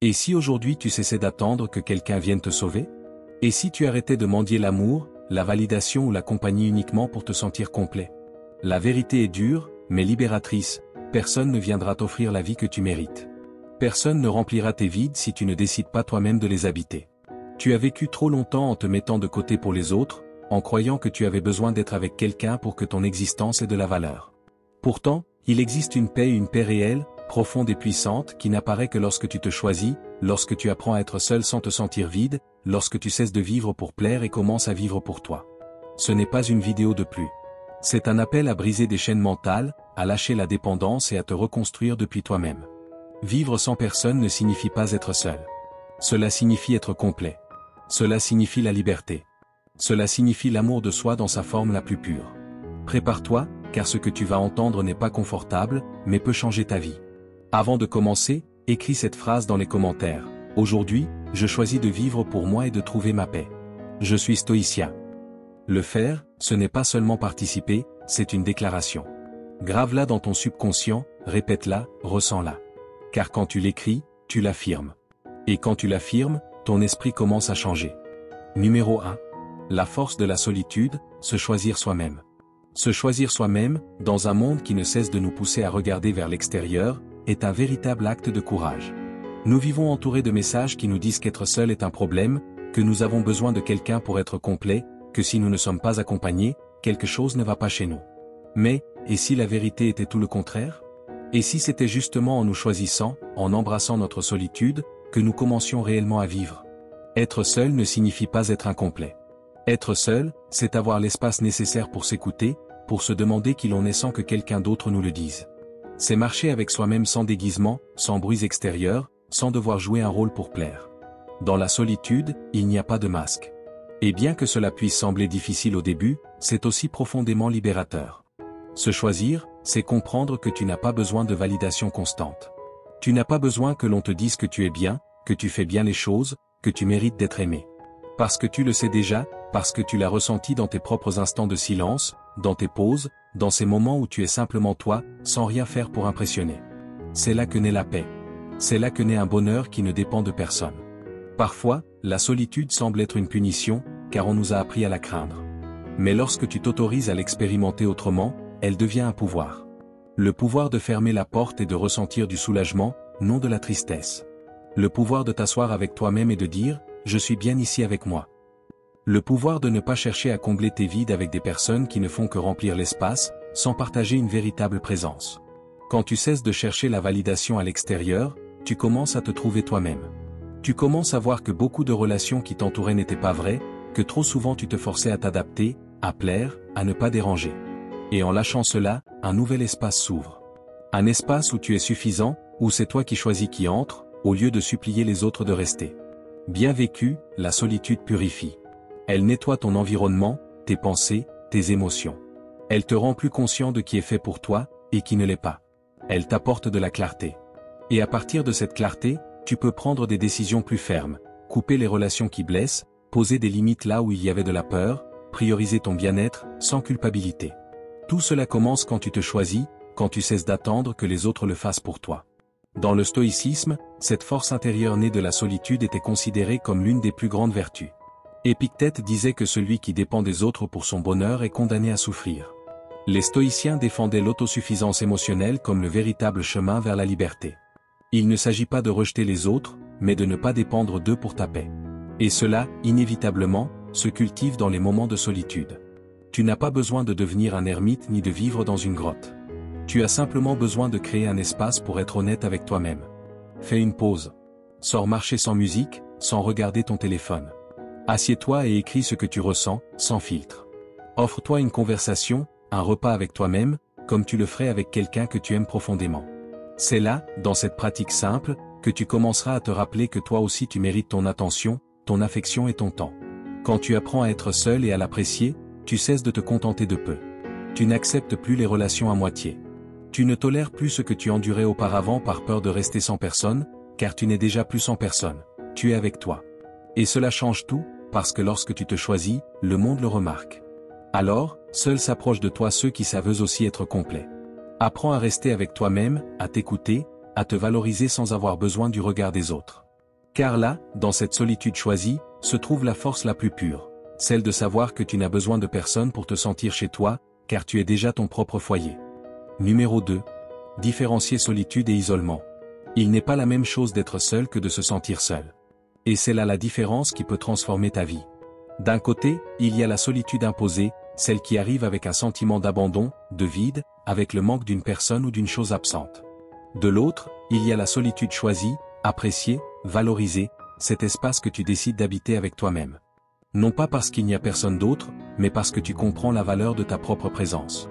Et si aujourd'hui tu cessais d'attendre que quelqu'un vienne te sauver? Et si tu arrêtais de mendier l'amour, la validation ou la compagnie uniquement pour te sentir complet? La vérité est dure, mais libératrice, personne ne viendra t'offrir la vie que tu mérites. Personne ne remplira tes vides si tu ne décides pas toi-même de les habiter. Tu as vécu trop longtemps en te mettant de côté pour les autres, en croyant que tu avais besoin d'être avec quelqu'un pour que ton existence ait de la valeur. Pourtant, il existe une paix réelle, profonde et puissante qui n'apparaît que lorsque tu te choisis, lorsque tu apprends à être seul sans te sentir vide, lorsque tu cesses de vivre pour plaire et commences à vivre pour toi. Ce n'est pas une vidéo de plus. C'est un appel à briser des chaînes mentales, à lâcher la dépendance et à te reconstruire depuis toi-même. Vivre sans personne ne signifie pas être seul. Cela signifie être complet. Cela signifie la liberté. Cela signifie l'amour de soi dans sa forme la plus pure. Prépare-toi, car ce que tu vas entendre n'est pas confortable, mais peut changer ta vie. Avant de commencer, écris cette phrase dans les commentaires. Aujourd'hui, je choisis de vivre pour moi et de trouver ma paix. Je suis stoïcien. Le faire, ce n'est pas seulement participer, c'est une déclaration. Grave-la dans ton subconscient, répète-la, ressens-la. Car quand tu l'écris, tu l'affirmes. Et quand tu l'affirmes, ton esprit commence à changer. Numéro 1. La force de la solitude, se choisir soi-même. Se choisir soi-même, dans un monde qui ne cesse de nous pousser à regarder vers l'extérieur, est un véritable acte de courage. Nous vivons entourés de messages qui nous disent qu'être seul est un problème, que nous avons besoin de quelqu'un pour être complet, que si nous ne sommes pas accompagnés, quelque chose ne va pas chez nous. Mais, et si la vérité était tout le contraire? Et si c'était justement en nous choisissant, en embrassant notre solitude, que nous commencions réellement à vivre? Être seul ne signifie pas être incomplet. Être seul, c'est avoir l'espace nécessaire pour s'écouter, pour se demander qui l'on est sans que quelqu'un d'autre nous le dise. C'est marcher avec soi-même sans déguisement, sans bruits extérieurs, sans devoir jouer un rôle pour plaire. Dans la solitude, il n'y a pas de masque. Et bien que cela puisse sembler difficile au début, c'est aussi profondément libérateur. Se choisir, c'est comprendre que tu n'as pas besoin de validation constante. Tu n'as pas besoin que l'on te dise que tu es bien, que tu fais bien les choses, que tu mérites d'être aimé. Parce que tu le sais déjà, parce que tu l'as ressenti dans tes propres instants de silence, dans tes pauses, dans ces moments où tu es simplement toi, sans rien faire pour impressionner. C'est là que naît la paix. C'est là que naît un bonheur qui ne dépend de personne. Parfois, la solitude semble être une punition, car on nous a appris à la craindre. Mais lorsque tu t'autorises à l'expérimenter autrement, elle devient un pouvoir. Le pouvoir de fermer la porte et de ressentir du soulagement, non de la tristesse. Le pouvoir de t'asseoir avec toi-même et de dire « Je suis bien ici avec moi ». Le pouvoir de ne pas chercher à combler tes vides avec des personnes qui ne font que remplir l'espace, sans partager une véritable présence. Quand tu cesses de chercher la validation à l'extérieur, tu commences à te trouver toi-même. Tu commences à voir que beaucoup de relations qui t'entouraient n'étaient pas vraies, que trop souvent tu te forçais à t'adapter, à plaire, à ne pas déranger. Et en lâchant cela, un nouvel espace s'ouvre. Un espace où tu es suffisant, où c'est toi qui choisis qui entre, au lieu de supplier les autres de rester. Bien vécu, la solitude purifie. Elle nettoie ton environnement, tes pensées, tes émotions. Elle te rend plus conscient de qui est fait pour toi, et qui ne l'est pas. Elle t'apporte de la clarté. Et à partir de cette clarté, tu peux prendre des décisions plus fermes, couper les relations qui blessent, poser des limites là où il y avait de la peur, prioriser ton bien-être, sans culpabilité. Tout cela commence quand tu te choisis, quand tu cesses d'attendre que les autres le fassent pour toi. Dans le stoïcisme, cette force intérieure née de la solitude était considérée comme l'une des plus grandes vertus. Épictète disait que celui qui dépend des autres pour son bonheur est condamné à souffrir. Les stoïciens défendaient l'autosuffisance émotionnelle comme le véritable chemin vers la liberté. Il ne s'agit pas de rejeter les autres, mais de ne pas dépendre d'eux pour ta paix. Et cela, inévitablement, se cultive dans les moments de solitude. Tu n'as pas besoin de devenir un ermite ni de vivre dans une grotte. Tu as simplement besoin de créer un espace pour être honnête avec toi-même. Fais une pause. Sors marcher sans musique, sans regarder ton téléphone. Assieds-toi et écris ce que tu ressens, sans filtre. Offre-toi une conversation, un repas avec toi-même, comme tu le ferais avec quelqu'un que tu aimes profondément. C'est là, dans cette pratique simple, que tu commenceras à te rappeler que toi aussi tu mérites ton attention, ton affection et ton temps. Quand tu apprends à être seul et à l'apprécier, tu cesses de te contenter de peu. Tu n'acceptes plus les relations à moitié. Tu ne tolères plus ce que tu endurais auparavant par peur de rester sans personne, car tu n'es déjà plus sans personne, tu es avec toi. Et cela change tout, parce que lorsque tu te choisis, le monde le remarque. Alors, seuls s'approchent de toi ceux qui savent eux aussi être complets. Apprends à rester avec toi-même, à t'écouter, à te valoriser sans avoir besoin du regard des autres. Car là, dans cette solitude choisie, se trouve la force la plus pure, celle de savoir que tu n'as besoin de personne pour te sentir chez toi, car tu es déjà ton propre foyer. Numéro 2. Différencier solitude et isolement. Il n'est pas la même chose d'être seul que de se sentir seul. Et c'est là la différence qui peut transformer ta vie. D'un côté, il y a la solitude imposée, celle qui arrive avec un sentiment d'abandon, de vide, avec le manque d'une personne ou d'une chose absente. De l'autre, il y a la solitude choisie, appréciée, valorisée, cet espace que tu décides d'habiter avec toi-même. Non pas parce qu'il n'y a personne d'autre, mais parce que tu comprends la valeur de ta propre présence.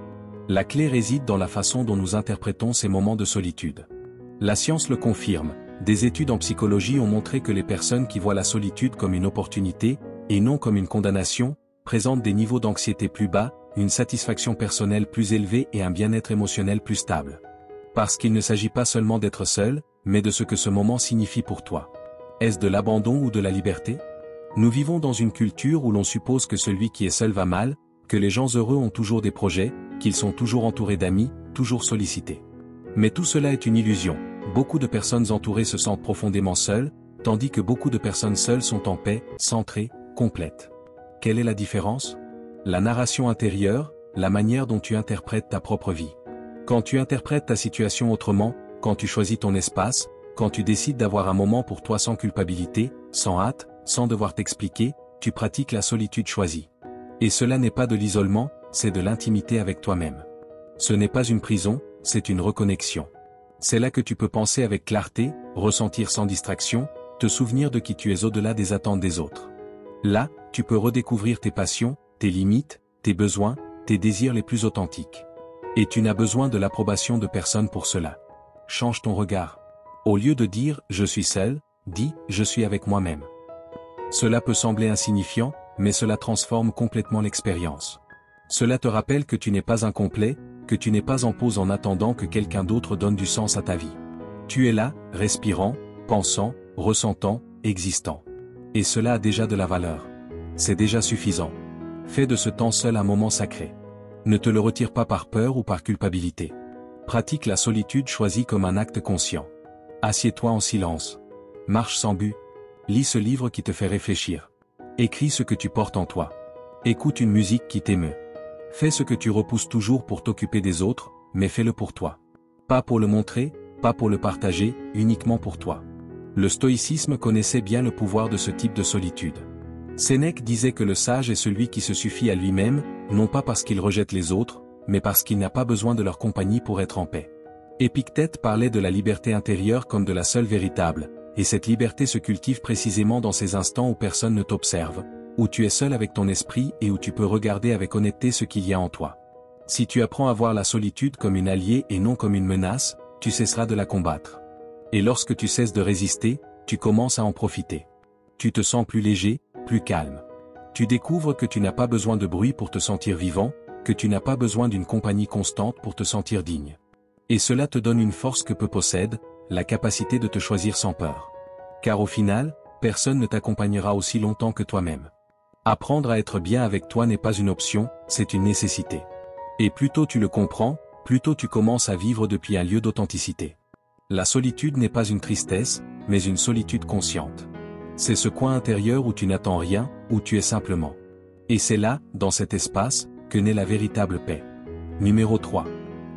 La clé réside dans la façon dont nous interprétons ces moments de solitude. La science le confirme, des études en psychologie ont montré que les personnes qui voient la solitude comme une opportunité, et non comme une condamnation, présentent des niveaux d'anxiété plus bas, une satisfaction personnelle plus élevée et un bien-être émotionnel plus stable. Parce qu'il ne s'agit pas seulement d'être seul, mais de ce que ce moment signifie pour toi. Est-ce de l'abandon ou de la liberté? Nous vivons dans une culture où l'on suppose que celui qui est seul va mal, que les gens heureux ont toujours des projets, qu'ils sont toujours entourés d'amis, toujours sollicités. Mais tout cela est une illusion. Beaucoup de personnes entourées se sentent profondément seules, tandis que beaucoup de personnes seules sont en paix, centrées, complètes. Quelle est la différence? La narration intérieure, la manière dont tu interprètes ta propre vie. Quand tu interprètes ta situation autrement, quand tu choisis ton espace, quand tu décides d'avoir un moment pour toi sans culpabilité, sans hâte, sans devoir t'expliquer, tu pratiques la solitude choisie. Et cela n'est pas de l'isolement, c'est de l'intimité avec toi-même. Ce n'est pas une prison, c'est une reconnexion. C'est là que tu peux penser avec clarté, ressentir sans distraction, te souvenir de qui tu es au-delà des attentes des autres. Là, tu peux redécouvrir tes passions, tes limites, tes besoins, tes désirs les plus authentiques. Et tu n'as besoin de l'approbation de personne pour cela. Change ton regard. Au lieu de dire « je suis seul », dis « je suis avec moi-même ». Cela peut sembler insignifiant, mais cela transforme complètement l'expérience. Cela te rappelle que tu n'es pas incomplet, que tu n'es pas en pause en attendant que quelqu'un d'autre donne du sens à ta vie. Tu es là, respirant, pensant, ressentant, existant. Et cela a déjà de la valeur. C'est déjà suffisant. Fais de ce temps seul un moment sacré. Ne te le retire pas par peur ou par culpabilité. Pratique la solitude choisie comme un acte conscient. Assieds-toi en silence. Marche sans but. Lis ce livre qui te fait réfléchir. Écris ce que tu portes en toi. Écoute une musique qui t'émeut. Fais ce que tu repousses toujours pour t'occuper des autres, mais fais-le pour toi. Pas pour le montrer, pas pour le partager, uniquement pour toi. Le stoïcisme connaissait bien le pouvoir de ce type de solitude. Sénèque disait que le sage est celui qui se suffit à lui-même, non pas parce qu'il rejette les autres, mais parce qu'il n'a pas besoin de leur compagnie pour être en paix. Épictète parlait de la liberté intérieure comme de la seule véritable, et cette liberté se cultive précisément dans ces instants où personne ne t'observe, où tu es seul avec ton esprit et où tu peux regarder avec honnêteté ce qu'il y a en toi. Si tu apprends à voir la solitude comme une alliée et non comme une menace, tu cesseras de la combattre. Et lorsque tu cesses de résister, tu commences à en profiter. Tu te sens plus léger, plus calme. Tu découvres que tu n'as pas besoin de bruit pour te sentir vivant, que tu n'as pas besoin d'une compagnie constante pour te sentir digne. Et cela te donne une force que peu possède, la capacité de te choisir sans peur. Car au final, personne ne t'accompagnera aussi longtemps que toi-même. Apprendre à être bien avec toi n'est pas une option, c'est une nécessité. Et plus tôt tu le comprends, plus tôt tu commences à vivre depuis un lieu d'authenticité. La solitude n'est pas une tristesse, mais une solitude consciente. C'est ce coin intérieur où tu n'attends rien, où tu es simplement. Et c'est là, dans cet espace, que naît la véritable paix. Numéro 3.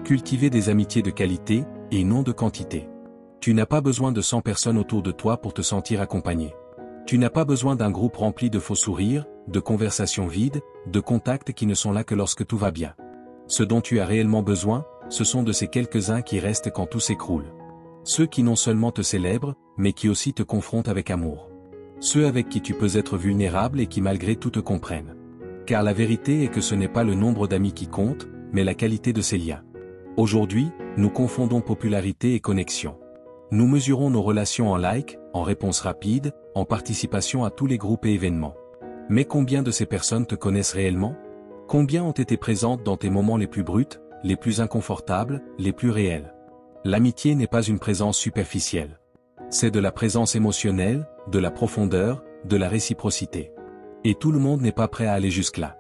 Cultiver des amitiés de qualité, et non de quantité. Tu n'as pas besoin de 100 personnes autour de toi pour te sentir accompagné. Tu n'as pas besoin d'un groupe rempli de faux sourires, de conversations vides, de contacts qui ne sont là que lorsque tout va bien. Ce dont tu as réellement besoin, ce sont de ces quelques-uns qui restent quand tout s'écroule. Ceux qui non seulement te célèbrent, mais qui aussi te confrontent avec amour. Ceux avec qui tu peux être vulnérable et qui malgré tout te comprennent. Car la vérité est que ce n'est pas le nombre d'amis qui compte, mais la qualité de ces liens. Aujourd'hui, nous confondons popularité et connexion. Nous mesurons nos relations en likes, en réponses rapides, en participation à tous les groupes et événements. Mais combien de ces personnes te connaissent réellement? Combien ont été présentes dans tes moments les plus bruts, les plus inconfortables, les plus réels? L'amitié n'est pas une présence superficielle. C'est de la présence émotionnelle, de la profondeur, de la réciprocité. Et tout le monde n'est pas prêt à aller jusque-là.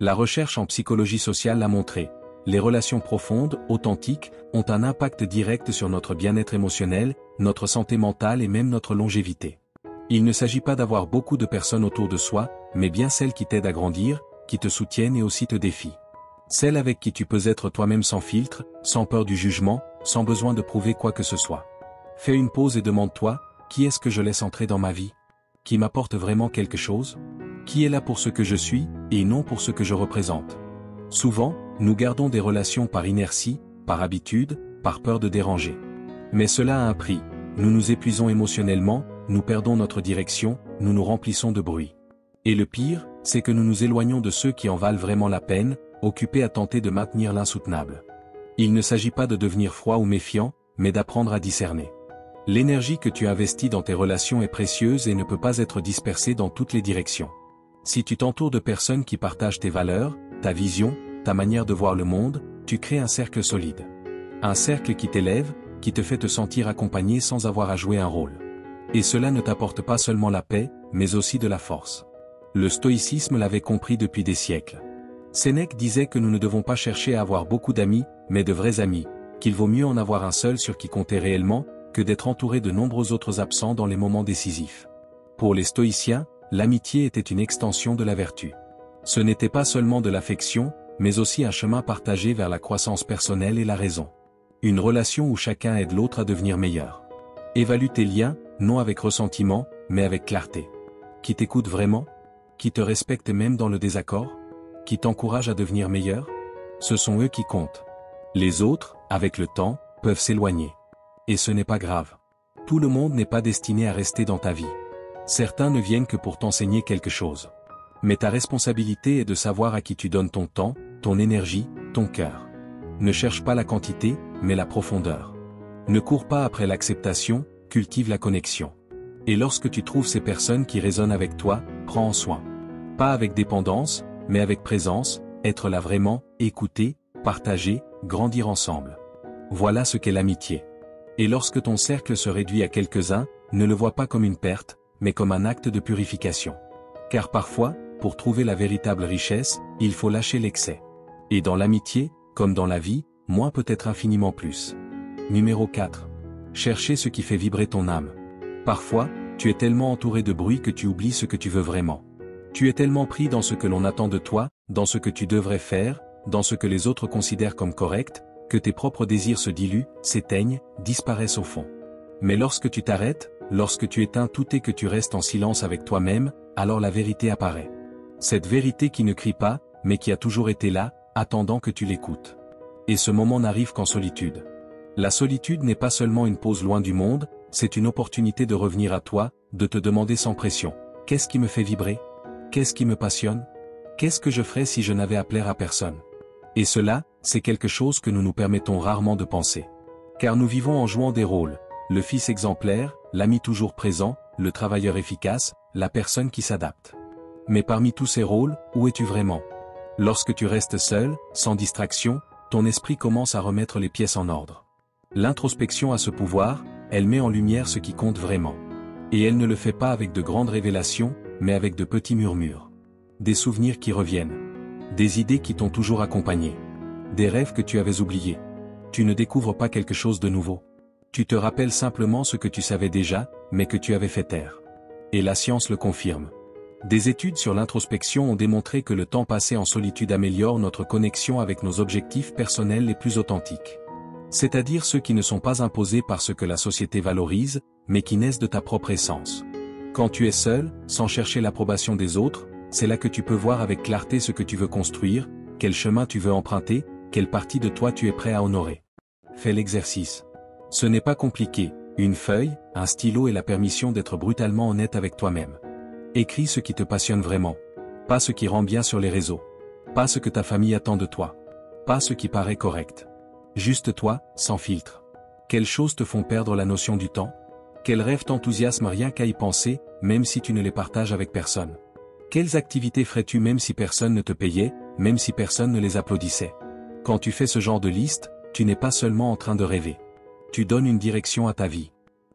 La recherche en psychologie sociale l'a montré. Les relations profondes, authentiques, ont un impact direct sur notre bien-être émotionnel, notre santé mentale et même notre longévité. Il ne s'agit pas d'avoir beaucoup de personnes autour de soi, mais bien celles qui t'aident à grandir, qui te soutiennent et aussi te défient. Celles avec qui tu peux être toi-même sans filtre, sans peur du jugement, sans besoin de prouver quoi que ce soit. Fais une pause et demande-toi, qui est-ce que je laisse entrer dans ma vie? Qui m'apporte vraiment quelque chose? Qui est là pour ce que je suis, et non pour ce que je représente? Souvent, nous gardons des relations par inertie, par habitude, par peur de déranger. Mais cela a un prix. Nous nous épuisons émotionnellement, nous perdons notre direction, nous nous remplissons de bruit. Et le pire, c'est que nous nous éloignons de ceux qui en valent vraiment la peine, occupés à tenter de maintenir l'insoutenable. Il ne s'agit pas de devenir froid ou méfiant, mais d'apprendre à discerner. L'énergie que tu investis dans tes relations est précieuse et ne peut pas être dispersée dans toutes les directions. Si tu t'entoures de personnes qui partagent tes valeurs, ta vision, ta manière de voir le monde, tu crées un cercle solide. Un cercle qui t'élève, qui te fait te sentir accompagné sans avoir à jouer un rôle. Et cela ne t'apporte pas seulement la paix, mais aussi de la force. Le stoïcisme l'avait compris depuis des siècles. Sénèque disait que nous ne devons pas chercher à avoir beaucoup d'amis, mais de vrais amis, qu'il vaut mieux en avoir un seul sur qui compter réellement, que d'être entouré de nombreux autres absents dans les moments décisifs. Pour les stoïciens, l'amitié était une extension de la vertu. Ce n'était pas seulement de l'affection, mais aussi un chemin partagé vers la croissance personnelle et la raison. Une relation où chacun aide l'autre à devenir meilleur. Évalue tes liens, non avec ressentiment, mais avec clarté. Qui t'écoute vraiment? Qui te respecte même dans le désaccord? Qui t'encourage à devenir meilleur? Ce sont eux qui comptent. Les autres, avec le temps, peuvent s'éloigner. Et ce n'est pas grave. Tout le monde n'est pas destiné à rester dans ta vie. Certains ne viennent que pour t'enseigner quelque chose. Mais ta responsabilité est de savoir à qui tu donnes ton temps, ton énergie, ton cœur. Ne cherche pas la quantité, mais la profondeur. Ne cours pas après l'acceptation, cultive la connexion. Et lorsque tu trouves ces personnes qui résonnent avec toi, prends en soin. Pas avec dépendance, mais avec présence, être là vraiment, écouter, partager, grandir ensemble. Voilà ce qu'est l'amitié. Et lorsque ton cercle se réduit à quelques-uns, ne le vois pas comme une perte, mais comme un acte de purification. Car parfois, pour trouver la véritable richesse, il faut lâcher l'excès. Et dans l'amitié, comme dans la vie, moins peut être infiniment plus. Numéro 4. Chercher ce qui fait vibrer ton âme. Parfois, tu es tellement entouré de bruit que tu oublies ce que tu veux vraiment. Tu es tellement pris dans ce que l'on attend de toi, dans ce que tu devrais faire, dans ce que les autres considèrent comme correct, que tes propres désirs se diluent, s'éteignent, disparaissent au fond. Mais lorsque tu t'arrêtes, lorsque tu éteins tout et que tu restes en silence avec toi-même, alors la vérité apparaît. Cette vérité qui ne crie pas, mais qui a toujours été là, attendant que tu l'écoutes. Et ce moment n'arrive qu'en solitude. La solitude n'est pas seulement une pause loin du monde, c'est une opportunité de revenir à toi, de te demander sans pression. Qu'est-ce qui me fait vibrer? Qu'est-ce qui me passionne? Qu'est-ce que je ferais si je n'avais à plaire à personne? Et cela, c'est quelque chose que nous nous permettons rarement de penser. Car nous vivons en jouant des rôles, le fils exemplaire, l'ami toujours présent, le travailleur efficace, la personne qui s'adapte. Mais parmi tous ces rôles, où es-tu vraiment? Lorsque tu restes seul, sans distraction, ton esprit commence à remettre les pièces en ordre. L'introspection a ce pouvoir, elle met en lumière ce qui compte vraiment. Et elle ne le fait pas avec de grandes révélations, mais avec de petits murmures. Des souvenirs qui reviennent. Des idées qui t'ont toujours accompagné. Des rêves que tu avais oubliés. Tu ne découvres pas quelque chose de nouveau. Tu te rappelles simplement ce que tu savais déjà, mais que tu avais fait taire. Et la science le confirme. Des études sur l'introspection ont démontré que le temps passé en solitude améliore notre connexion avec nos objectifs personnels les plus authentiques. C'est-à-dire ceux qui ne sont pas imposés par ce que la société valorise, mais qui naissent de ta propre essence. Quand tu es seul, sans chercher l'approbation des autres, c'est là que tu peux voir avec clarté ce que tu veux construire, quel chemin tu veux emprunter, quelle partie de toi tu es prêt à honorer. Fais l'exercice. Ce n'est pas compliqué, une feuille, un stylo et la permission d'être brutalement honnête avec toi-même. Écris ce qui te passionne vraiment. Pas ce qui rend bien sur les réseaux. Pas ce que ta famille attend de toi. Pas ce qui paraît correct. Juste toi, sans filtre. Quelles choses te font perdre la notion du temps? Quels rêves t'enthousiasment rien qu'à y penser, même si tu ne les partages avec personne? Quelles activités ferais-tu même si personne ne te payait, même si personne ne les applaudissait? Quand tu fais ce genre de liste, tu n'es pas seulement en train de rêver. Tu donnes une direction à ta vie.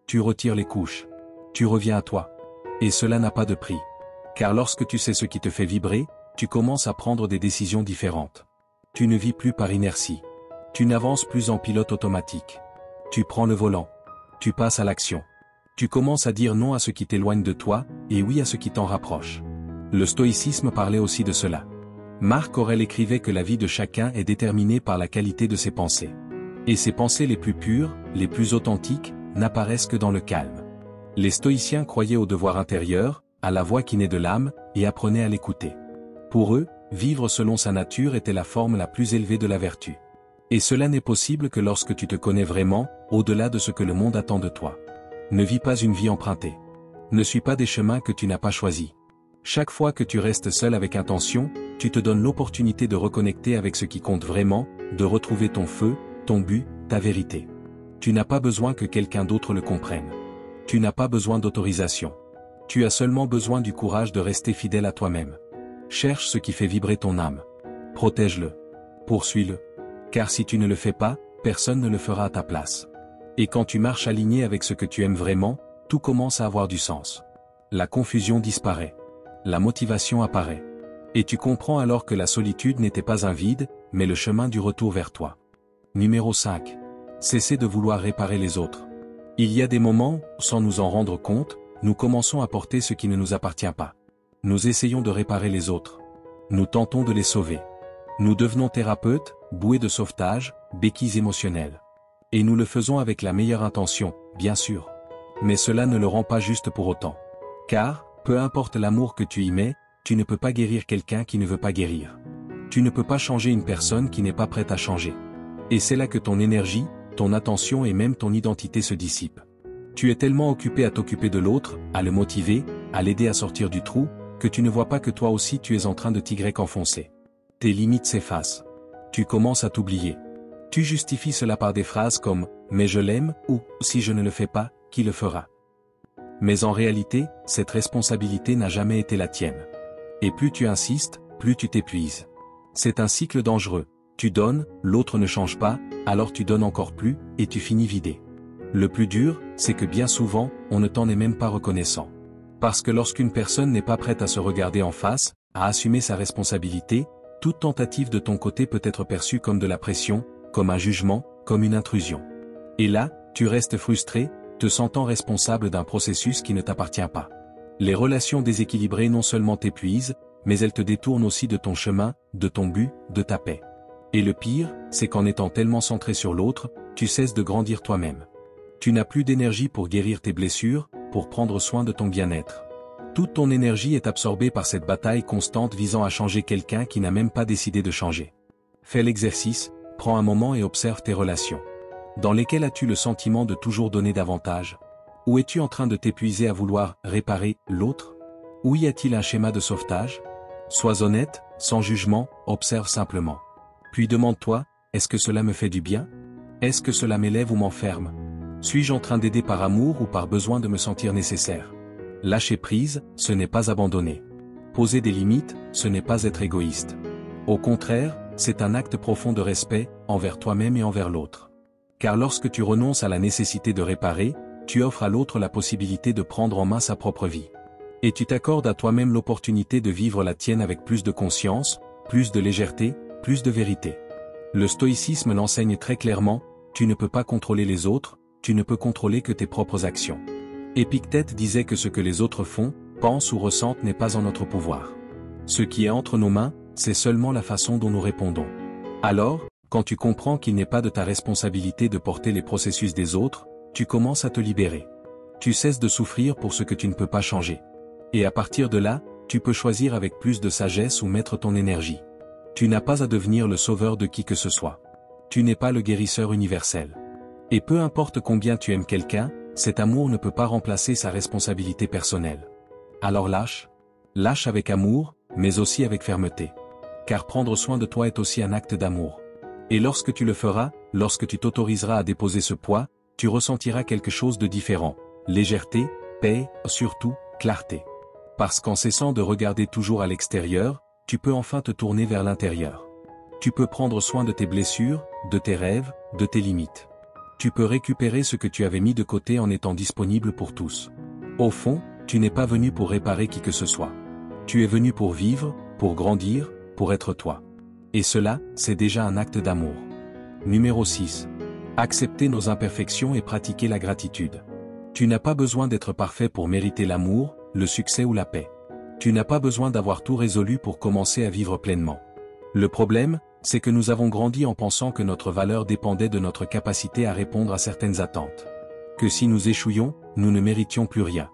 Tu retires les couches. Tu reviens à toi. Et cela n'a pas de prix. Car lorsque tu sais ce qui te fait vibrer, tu commences à prendre des décisions différentes. Tu ne vis plus par inertie. Tu n'avances plus en pilote automatique. Tu prends le volant. Tu passes à l'action. Tu commences à dire non à ce qui t'éloigne de toi, et oui à ce qui t'en rapproche. Le stoïcisme parlait aussi de cela. Marc Aurèle écrivait que la vie de chacun est déterminée par la qualité de ses pensées. Et ses pensées les plus pures, les plus authentiques, n'apparaissent que dans le calme. Les stoïciens croyaient au devoir intérieur, à la voix qui naît de l'âme, et apprenaient à l'écouter. Pour eux, vivre selon sa nature était la forme la plus élevée de la vertu. Et cela n'est possible que lorsque tu te connais vraiment, au-delà de ce que le monde attend de toi. Ne vis pas une vie empruntée. Ne suis pas des chemins que tu n'as pas choisis. Chaque fois que tu restes seul avec intention, tu te donnes l'opportunité de reconnecter avec ce qui compte vraiment, de retrouver ton feu, ton but, ta vérité. Tu n'as pas besoin que quelqu'un d'autre le comprenne. Tu n'as pas besoin d'autorisation. Tu as seulement besoin du courage de rester fidèle à toi-même. Cherche ce qui fait vibrer ton âme. Protège-le. Poursuis-le. Car si tu ne le fais pas, personne ne le fera à ta place. Et quand tu marches aligné avec ce que tu aimes vraiment, tout commence à avoir du sens. La confusion disparaît. La motivation apparaît. Et tu comprends alors que la solitude n'était pas un vide, mais le chemin du retour vers toi. Numéro 5. Cessez de vouloir réparer les autres. Il y a des moments, sans nous en rendre compte, nous commençons à porter ce qui ne nous appartient pas. Nous essayons de réparer les autres. Nous tentons de les sauver. Nous devenons thérapeutes, bouées de sauvetage, béquilles émotionnelles. Et nous le faisons avec la meilleure intention, bien sûr. Mais cela ne le rend pas juste pour autant. Car, peu importe l'amour que tu y mets, tu ne peux pas guérir quelqu'un qui ne veut pas guérir. Tu ne peux pas changer une personne qui n'est pas prête à changer. Et c'est là que ton énergie, ton attention et même ton identité se dissipent. Tu es tellement occupé à t'occuper de l'autre, à le motiver, à l'aider à sortir du trou, que tu ne vois pas que toi aussi tu es en train de t'y enfoncer. Tes limites s'effacent. Tu commences à t'oublier. Tu justifies cela par des phrases comme « mais je l'aime » ou « si je ne le fais pas, qui le fera ?» Mais en réalité, cette responsabilité n'a jamais été la tienne. Et plus tu insistes, plus tu t'épuises. C'est un cycle dangereux. Tu donnes, l'autre ne change pas, alors tu donnes encore plus, et tu finis vidé. Le plus dur, c'est que bien souvent, on ne t'en est même pas reconnaissant. Parce que lorsqu'une personne n'est pas prête à se regarder en face, à assumer sa responsabilité, toute tentative de ton côté peut être perçue comme de la pression, comme un jugement, comme une intrusion. Et là, tu restes frustré, te sentant responsable d'un processus qui ne t'appartient pas. Les relations déséquilibrées non seulement t'épuisent, mais elles te détournent aussi de ton chemin, de ton but, de ta paix. Et le pire, c'est qu'en étant tellement centré sur l'autre, tu cesses de grandir toi-même. Tu n'as plus d'énergie pour guérir tes blessures, pour prendre soin de ton bien-être. Toute ton énergie est absorbée par cette bataille constante visant à changer quelqu'un qui n'a même pas décidé de changer. Fais l'exercice, prends un moment et observe tes relations. Dans lesquelles as-tu le sentiment de toujours donner davantage? Ou es-tu en train de t'épuiser à vouloir réparer l'autre? Ou y a-t-il un schéma de sauvetage? Sois honnête, sans jugement, observe simplement. Puis demande-toi, est-ce que cela me fait du bien? Est-ce que cela m'élève ou m'enferme? Suis-je en train d'aider par amour ou par besoin de me sentir nécessaire? Lâcher prise, ce n'est pas abandonner. Poser des limites, ce n'est pas être égoïste. Au contraire, c'est un acte profond de respect, envers toi-même et envers l'autre. Car lorsque tu renonces à la nécessité de réparer, tu offres à l'autre la possibilité de prendre en main sa propre vie. Et tu t'accordes à toi-même l'opportunité de vivre la tienne avec plus de conscience, plus de légèreté, plus de vérité. Le stoïcisme l'enseigne très clairement, tu ne peux pas contrôler les autres, tu ne peux contrôler que tes propres actions. Épictète disait que ce que les autres font, pensent ou ressentent n'est pas en notre pouvoir. Ce qui est entre nos mains, c'est seulement la façon dont nous répondons. Alors, quand tu comprends qu'il n'est pas de ta responsabilité de porter les processus des autres, tu commences à te libérer. Tu cesses de souffrir pour ce que tu ne peux pas changer. Et à partir de là, tu peux choisir avec plus de sagesse où mettre ton énergie. Tu n'as pas à devenir le sauveur de qui que ce soit. Tu n'es pas le guérisseur universel. Et peu importe combien tu aimes quelqu'un, cet amour ne peut pas remplacer sa responsabilité personnelle. Alors lâche. Lâche avec amour, mais aussi avec fermeté. Car prendre soin de toi est aussi un acte d'amour. Et lorsque tu le feras, lorsque tu t'autoriseras à déposer ce poids, tu ressentiras quelque chose de différent. Légèreté, paix, surtout, clarté. Parce qu'en cessant de regarder toujours à l'extérieur, tu peux enfin te tourner vers l'intérieur. Tu peux prendre soin de tes blessures, de tes rêves, de tes limites. Tu peux récupérer ce que tu avais mis de côté en étant disponible pour tous. Au fond, tu n'es pas venu pour réparer qui que ce soit. Tu es venu pour vivre, pour grandir, pour être toi. Et cela, c'est déjà un acte d'amour. Numéro 6. Accepter nos imperfections et pratiquer la gratitude. Tu n'as pas besoin d'être parfait pour mériter l'amour, le succès ou la paix. Tu n'as pas besoin d'avoir tout résolu pour commencer à vivre pleinement. Le problème, c'est que nous avons grandi en pensant que notre valeur dépendait de notre capacité à répondre à certaines attentes. Que si nous échouions, nous ne méritions plus rien.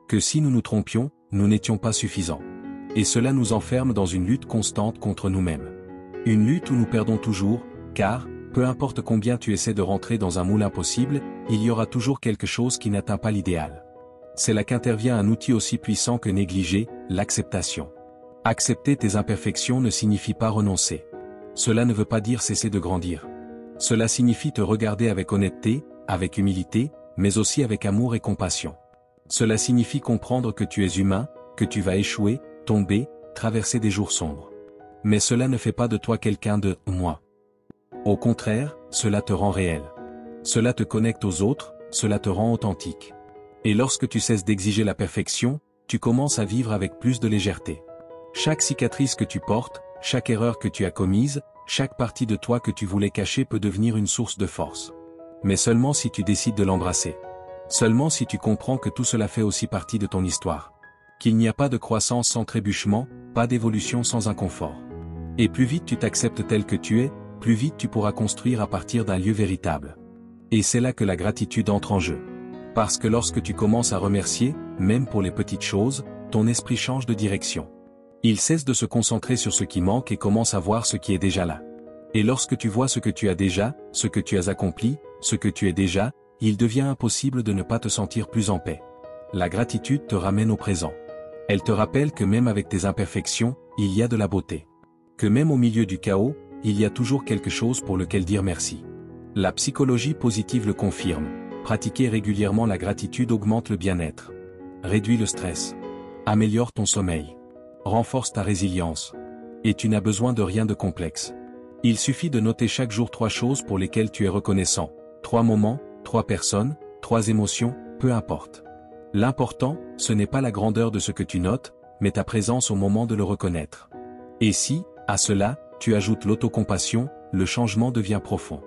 Que si nous nous trompions, nous n'étions pas suffisants. Et cela nous enferme dans une lutte constante contre nous-mêmes. Une lutte où nous perdons toujours, car, peu importe combien tu essaies de rentrer dans un moule impossible, il y aura toujours quelque chose qui n'atteint pas l'idéal. C'est là qu'intervient un outil aussi puissant que négligé, l'acceptation. Accepter tes imperfections ne signifie pas renoncer. Cela ne veut pas dire cesser de grandir. Cela signifie te regarder avec honnêteté, avec humilité, mais aussi avec amour et compassion. Cela signifie comprendre que tu es humain, que tu vas échouer, tomber, traverser des jours sombres. Mais cela ne fait pas de toi quelqu'un de « moi ». Au contraire, cela te rend réel. Cela te connecte aux autres, cela te rend authentique. Et lorsque tu cesses d'exiger la perfection, tu commences à vivre avec plus de légèreté. Chaque cicatrice que tu portes, chaque erreur que tu as commise, chaque partie de toi que tu voulais cacher peut devenir une source de force. Mais seulement si tu décides de l'embrasser. Seulement si tu comprends que tout cela fait aussi partie de ton histoire. Qu'il n'y a pas de croissance sans trébuchement, pas d'évolution sans inconfort. Et plus vite tu t'acceptes tel que tu es, plus vite tu pourras construire à partir d'un lieu véritable. Et c'est là que la gratitude entre en jeu. Parce que lorsque tu commences à remercier, même pour les petites choses, ton esprit change de direction. Il cesse de se concentrer sur ce qui manque et commence à voir ce qui est déjà là. Et lorsque tu vois ce que tu as déjà, ce que tu as accompli, ce que tu es déjà, il devient impossible de ne pas te sentir plus en paix. La gratitude te ramène au présent. Elle te rappelle que même avec tes imperfections, il y a de la beauté. Que même au milieu du chaos, il y a toujours quelque chose pour lequel dire merci. La psychologie positive le confirme. Pratiquer régulièrement la gratitude augmente le bien-être. Réduit le stress. Améliore ton sommeil. Renforce ta résilience. Et tu n'as besoin de rien de complexe. Il suffit de noter chaque jour 3 choses pour lesquelles tu es reconnaissant. 3 moments, 3 personnes, 3 émotions, peu importe. L'important, ce n'est pas la grandeur de ce que tu notes, mais ta présence au moment de le reconnaître. Et si, à cela, tu ajoutes l'autocompassion, le changement devient profond.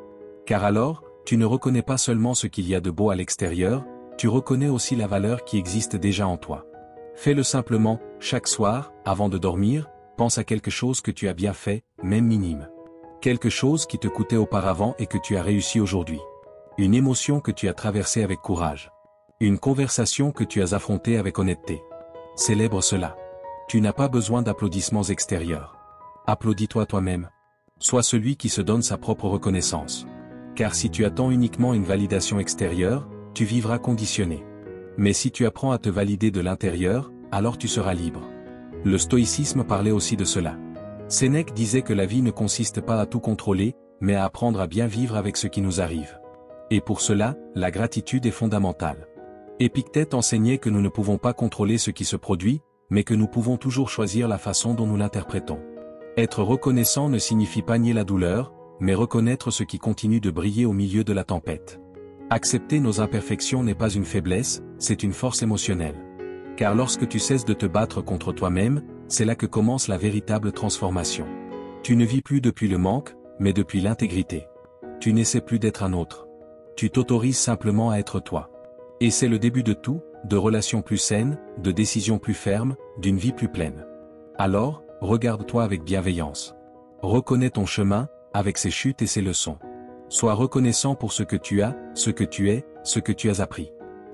Car alors, tu ne reconnais pas seulement ce qu'il y a de beau à l'extérieur, tu reconnais aussi la valeur qui existe déjà en toi. Fais-le simplement, chaque soir, avant de dormir, pense à quelque chose que tu as bien fait, même minime. Quelque chose qui te coûtait auparavant et que tu as réussi aujourd'hui. Une émotion que tu as traversée avec courage. Une conversation que tu as affrontée avec honnêteté. Célèbre cela. Tu n'as pas besoin d'applaudissements extérieurs. Applaudis-toi toi-même. Sois celui qui se donne sa propre reconnaissance. Car si tu attends uniquement une validation extérieure, tu vivras conditionné. Mais si tu apprends à te valider de l'intérieur, alors tu seras libre. Le stoïcisme parlait aussi de cela. Sénèque disait que la vie ne consiste pas à tout contrôler, mais à apprendre à bien vivre avec ce qui nous arrive. Et pour cela, la gratitude est fondamentale. Épictète enseignait que nous ne pouvons pas contrôler ce qui se produit, mais que nous pouvons toujours choisir la façon dont nous l'interprétons. Être reconnaissant ne signifie pas nier la douleur, mais reconnaître ce qui continue de briller au milieu de la tempête. Accepter nos imperfections n'est pas une faiblesse, c'est une force émotionnelle. Car lorsque tu cesses de te battre contre toi-même, c'est là que commence la véritable transformation. Tu ne vis plus depuis le manque, mais depuis l'intégrité. Tu n'essaies plus d'être un autre. Tu t'autorises simplement à être toi. Et c'est le début de tout, de relations plus saines, de décisions plus fermes, d'une vie plus pleine. Alors, regarde-toi avec bienveillance. Reconnais ton chemin, avec ses chutes et ses leçons. Sois reconnaissant pour ce que tu as, ce que tu es, ce que tu as appris.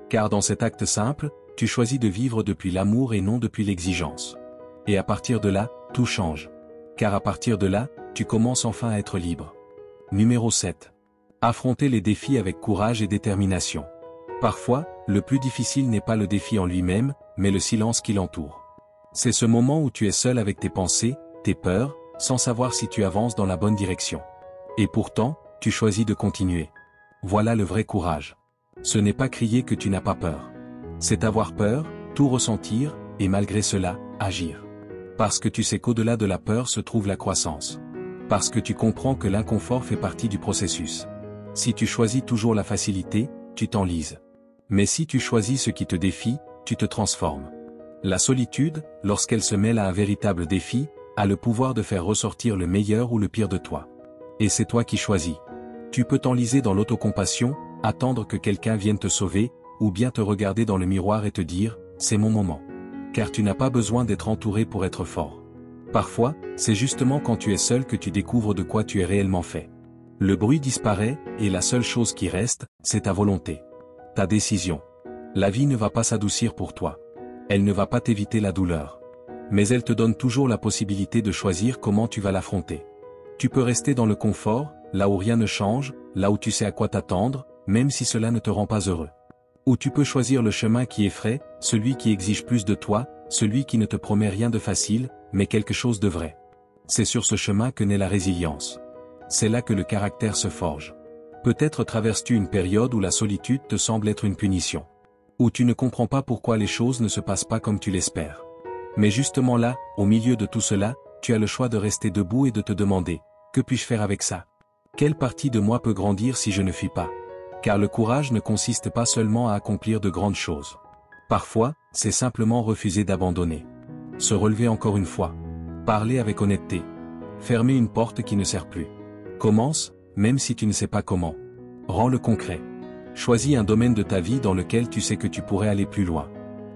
Car dans cet acte simple, tu choisis de vivre depuis l'amour et non depuis l'exigence. Et à partir de là, tout change. Car à partir de là, tu commences enfin à être libre. Numéro 7. Affronter les défis avec courage et détermination. Parfois, le plus difficile n'est pas le défi en lui-même, mais le silence qui l'entoure. C'est ce moment où tu es seul avec tes pensées, tes peurs, sans savoir si tu avances dans la bonne direction. Et pourtant, tu choisis de continuer. Voilà le vrai courage. Ce n'est pas crier que tu n'as pas peur. C'est avoir peur, tout ressentir, et malgré cela, agir. Parce que tu sais qu'au-delà de la peur se trouve la croissance. Parce que tu comprends que l'inconfort fait partie du processus. Si tu choisis toujours la facilité, tu t'enlises. Mais si tu choisis ce qui te défie, tu te transformes. La solitude, lorsqu'elle se mêle à un véritable défi, a le pouvoir de faire ressortir le meilleur ou le pire de toi. Et c'est toi qui choisis. Tu peux t'enliser dans l'autocompassion, attendre que quelqu'un vienne te sauver, ou bien te regarder dans le miroir et te dire « c'est mon moment ». Car tu n'as pas besoin d'être entouré pour être fort. Parfois, c'est justement quand tu es seul que tu découvres de quoi tu es réellement fait. Le bruit disparaît, et la seule chose qui reste, c'est ta volonté. Ta décision. La vie ne va pas s'adoucir pour toi. Elle ne va pas t'éviter la douleur. Mais elle te donne toujours la possibilité de choisir comment tu vas l'affronter. Tu peux rester dans le confort, là où rien ne change, là où tu sais à quoi t'attendre, même si cela ne te rend pas heureux. Ou tu peux choisir le chemin qui effraie, celui qui exige plus de toi, celui qui ne te promet rien de facile, mais quelque chose de vrai. C'est sur ce chemin que naît la résilience. C'est là que le caractère se forge. Peut-être traverses-tu une période où la solitude te semble être une punition. Où tu ne comprends pas pourquoi les choses ne se passent pas comme tu l'espères. Mais justement là, au milieu de tout cela, tu as le choix de rester debout et de te demander, que puis-je faire avec ça? Quelle partie de moi peut grandir si je ne fuis pas? Car le courage ne consiste pas seulement à accomplir de grandes choses. Parfois, c'est simplement refuser d'abandonner. Se relever encore une fois. Parler avec honnêteté. Fermer une porte qui ne sert plus. Commence, même si tu ne sais pas comment. Rends-le concret. Choisis un domaine de ta vie dans lequel tu sais que tu pourrais aller plus loin.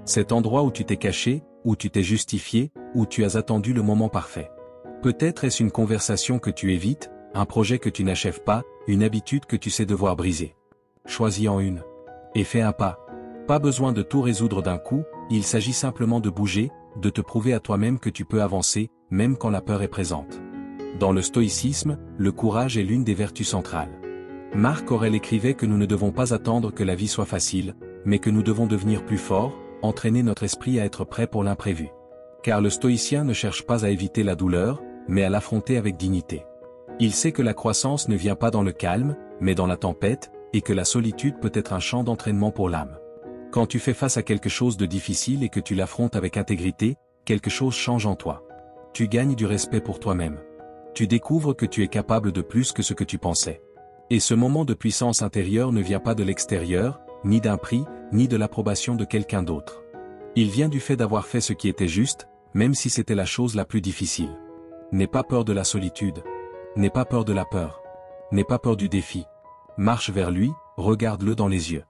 Cet endroit où tu t'es caché, où tu t'es justifié, où tu as attendu le moment parfait. Peut-être est-ce une conversation que tu évites, un projet que tu n'achèves pas, une habitude que tu sais devoir briser. Choisis en une. Et fais un pas. Pas besoin de tout résoudre d'un coup, il s'agit simplement de bouger, de te prouver à toi-même que tu peux avancer, même quand la peur est présente. Dans le stoïcisme, le courage est l'une des vertus centrales. Marc Aurèle écrivait que nous ne devons pas attendre que la vie soit facile, mais que nous devons devenir plus forts, entraîner notre esprit à être prêt pour l'imprévu. Car le stoïcien ne cherche pas à éviter la douleur, mais à l'affronter avec dignité. Il sait que la croissance ne vient pas dans le calme, mais dans la tempête, et que la solitude peut être un champ d'entraînement pour l'âme. Quand tu fais face à quelque chose de difficile et que tu l'affrontes avec intégrité, quelque chose change en toi. Tu gagnes du respect pour toi-même. Tu découvres que tu es capable de plus que ce que tu pensais. Et ce moment de puissance intérieure ne vient pas de l'extérieur, ni d'un prix, ni de l'approbation de quelqu'un d'autre. Il vient du fait d'avoir fait ce qui était juste, même si c'était la chose la plus difficile. N'aie pas peur de la solitude. N'aie pas peur de la peur. N'aie pas peur du défi. Marche vers lui, regarde-le dans les yeux.